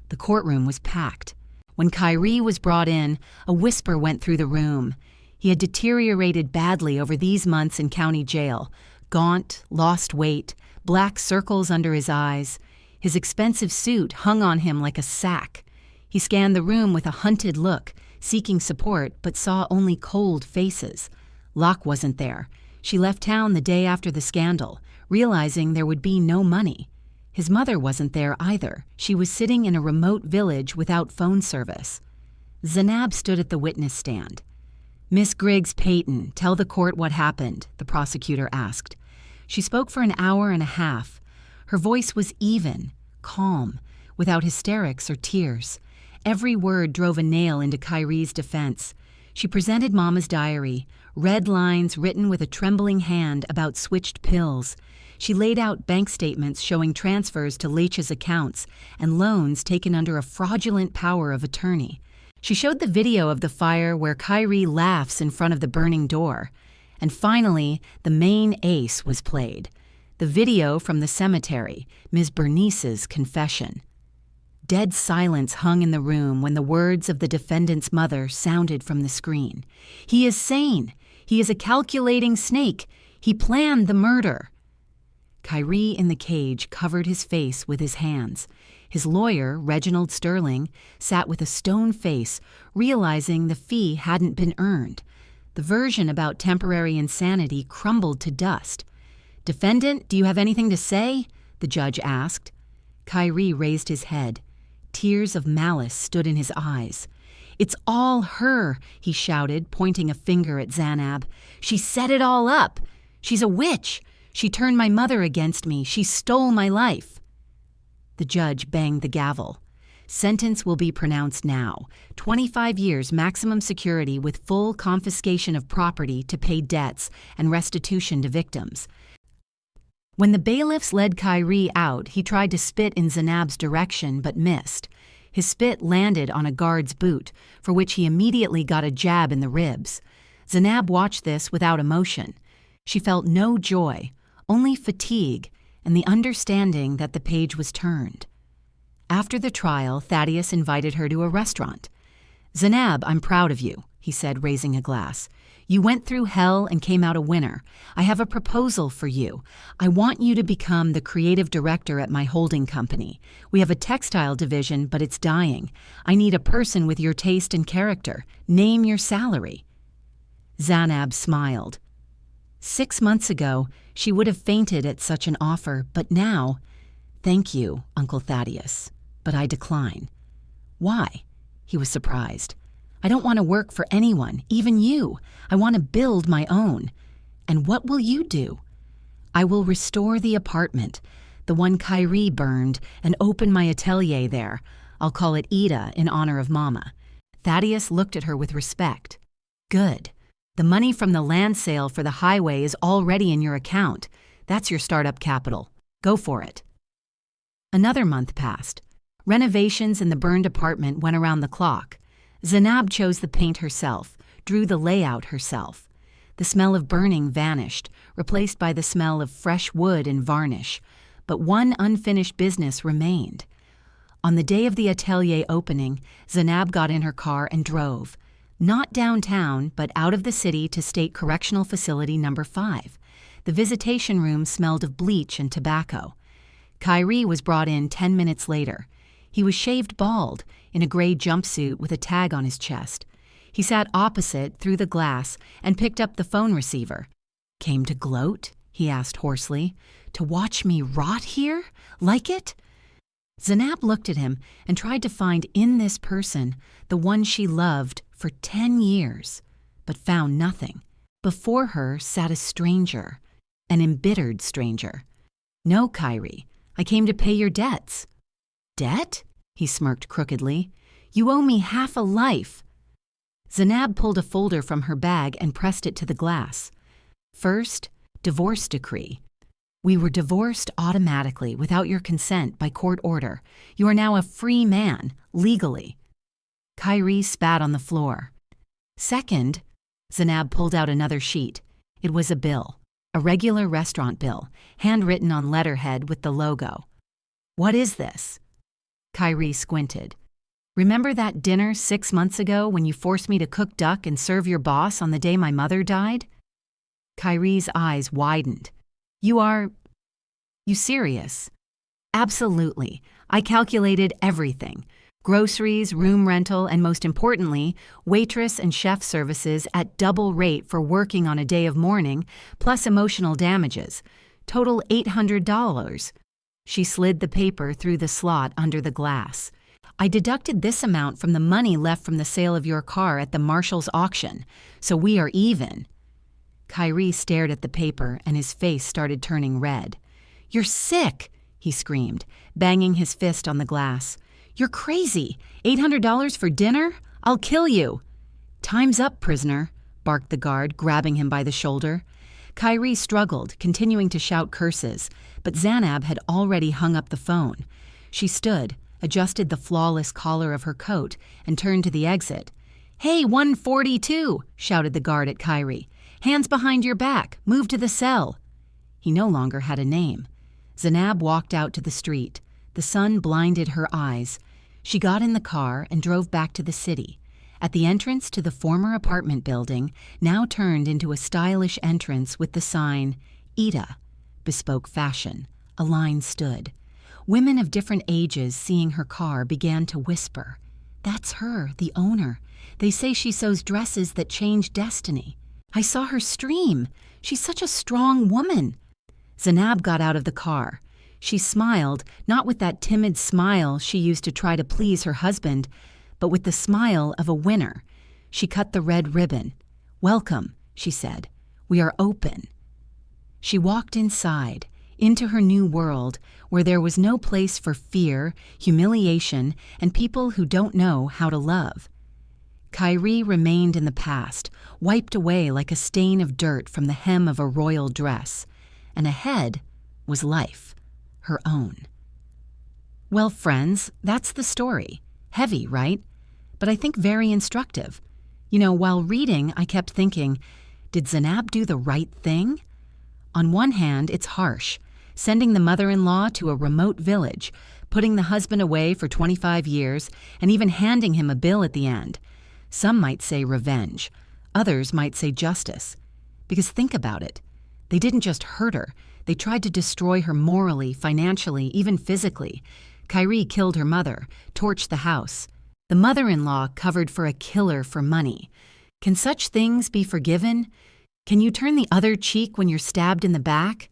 Speaker 1: The courtroom was packed. When Kyrie was brought in, a whisper went through the room. He had deteriorated badly over these months in county jail. Gaunt, lost weight, black circles under his eyes. His expensive suit hung on him like a sack. He scanned the room with a hunted look, seeking support, but saw only cold faces. Locke wasn't there. She left town the day after the scandal, realizing there would be no money. His mother wasn't there either. She was sitting in a remote village without phone service. Zainab stood at the witness stand. "Miss Griggs Peyton, tell the court what happened," the prosecutor asked. She spoke for an hour and a half. Her voice was even, calm, without hysterics or tears. Every word drove a nail into Kyrie's defense. She presented Mama's diary, red lines written with a trembling hand about switched pills. She laid out bank statements showing transfers to Leitch's accounts and loans taken under a fraudulent power of attorney. She showed the video of the fire where Kyrie laughs in front of the burning door. And finally, the main ace was played. The video from the cemetery, Ms. Bernice's confession. Dead silence hung in the room when the words of the defendant's mother sounded from the screen. "He is sane. He is a calculating snake. He planned the murder." Kyrie in the cage covered his face with his hands. His lawyer, Reginald Sterling, sat with a stone face, realizing the fee hadn't been earned. The version about temporary insanity crumbled to dust. "Defendant, do you have anything to say?" the judge asked. Kyrie raised his head. Tears of malice stood in his eyes. "It's all her," he shouted, pointing a finger at Zainab. "She set it all up. She's a witch. She turned my mother against me. She stole my life." The judge banged the gavel. "Sentence will be pronounced now. 25 years maximum security with full confiscation of property to pay debts and restitution to victims." When the bailiffs led Kyrie out, he tried to spit in Zainab's direction but missed. His spit landed on a guard's boot, for which he immediately got a jab in the ribs. Zainab watched this without emotion. She felt no joy, only fatigue and the understanding that the page was turned. After the trial, Thaddeus invited her to a restaurant. "Zainab, I'm proud of you," he said, raising a glass. "You went through hell and came out a winner. I have a proposal for you. I want you to become the creative director at my holding company. We have a textile division, but it's dying. I need a person with your taste and character. Name your salary." Zainab smiled. 6 months ago, she would have fainted at such an offer, but now, "Thank you, Uncle Thaddeus, but I decline." "Why?" He was surprised. "I don't want to work for anyone, even you. I want to build my own." "And what will you do?" "I will restore the apartment, the one Kyrie burned, and open my atelier there. I'll call it Ida in honor of Mama." Thaddeus looked at her with respect. "Good. The money from the land sale for the highway is already in your account. That's your startup capital. Go for it." Another month passed. Renovations in the burned apartment went around the clock. Zainab chose the paint herself, drew the layout herself. The smell of burning vanished, replaced by the smell of fresh wood and varnish. But one unfinished business remained. On the day of the atelier opening, Zainab got in her car and drove. Not downtown, but out of the city to State Correctional Facility number 5. The visitation room smelled of bleach and tobacco. Kyrie was brought in 10 minutes later. He was shaved bald, in a gray jumpsuit with a tag on his chest. He sat opposite through the glass and picked up the phone receiver. "Came to gloat?" he asked hoarsely. "To watch me rot here? Like it?" Zanab looked at him and tried to find in this person the one she loved for 10 years, but found nothing. Before her sat a stranger, an embittered stranger. "No, Kyrie, I came to pay your debts." "Debt?" he smirked crookedly. "You owe me half a life." Zanab pulled a folder from her bag and pressed it to the glass. First, divorce decree. "We were divorced automatically without your consent by court order. You are now a free man, legally." Kyrie spat on the floor. Second, Zanab pulled out another sheet. It was a bill, a regular restaurant bill, handwritten on letterhead with the logo. "What is this?" Kyrie squinted. "Remember that dinner 6 months ago when you forced me to cook duck and serve your boss on the day my mother died?" Kyrie's eyes widened. You serious?" "Absolutely. I calculated everything. Groceries, room rental, and most importantly, waitress and chef services at double rate for working on a day of mourning, plus emotional damages. Total $800. She slid the paper through the slot under the glass. "I deducted this amount from the money left from the sale of your car at the Marshall's auction, so we are even." Kyrie stared at the paper and his face started turning red. "You're sick," he screamed, banging his fist on the glass. "You're crazy. $800 for dinner? I'll kill you." "Time's up, prisoner," barked the guard, grabbing him by the shoulder. Kyrie struggled, continuing to shout curses, but Zanab had already hung up the phone. She stood, adjusted the flawless collar of her coat, and turned to the exit. "Hey, 142!" shouted the guard at Kyrie. "Hands behind your back. Move to the cell." He no longer had a name. Zanab walked out to the street. The sun blinded her eyes. She got in the car and drove back to the city. At the entrance to the former apartment building, now turned into a stylish entrance with the sign, "Ida, Bespoke Fashion," a line stood. Women of different ages seeing her car began to whisper, "That's her, the owner. They say she sews dresses that change destiny. I saw her stream. She's such a strong woman." Zanab got out of the car. She smiled, not with that timid smile she used to try to please her husband, but with the smile of a winner. She cut the red ribbon. "Welcome," she said. "We are open." She walked inside, into her new world, where there was no place for fear, humiliation, and people who don't know how to love. Kyrie remained in the past, wiped away like a stain of dirt from the hem of a royal dress, and ahead was life, her own. Well, friends, that's the story. Heavy, right? But I think very instructive. You know, while reading, I kept thinking, did Zanab do the right thing? On one hand, it's harsh, sending the mother-in-law to a remote village, putting the husband away for 25 years, and even handing him a bill at the end. Some might say revenge. Others might say justice. Because think about it. They didn't just hurt her. They tried to destroy her morally, financially, even physically. Kyrie killed her mother, torched the house. The mother-in-law covered for a killer for money. Can such things be forgiven? Can you turn the other cheek when you're stabbed in the back?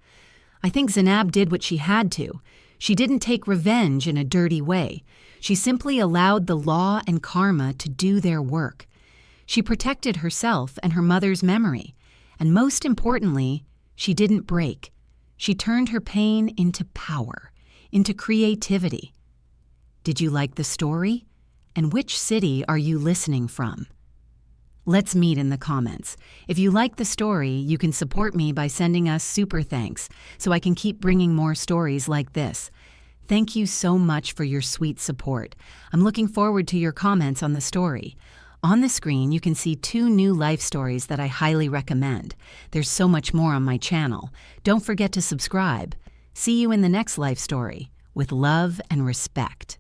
Speaker 1: I think Zanab did what she had to. She didn't take revenge in a dirty way. She simply allowed the law and karma to do their work. She protected herself and her mother's memory. And most importantly, she didn't break. She turned her pain into power, into creativity. Did you like the story? And which city are you listening from? Let's meet in the comments. If you like the story, you can support me by sending us super thanks so I can keep bringing more stories like this. Thank you so much for your sweet support. I'm looking forward to your comments on the story. On the screen, you can see 2 new life stories that I highly recommend. There's so much more on my channel. Don't forget to subscribe. See you in the next life story. With love and respect.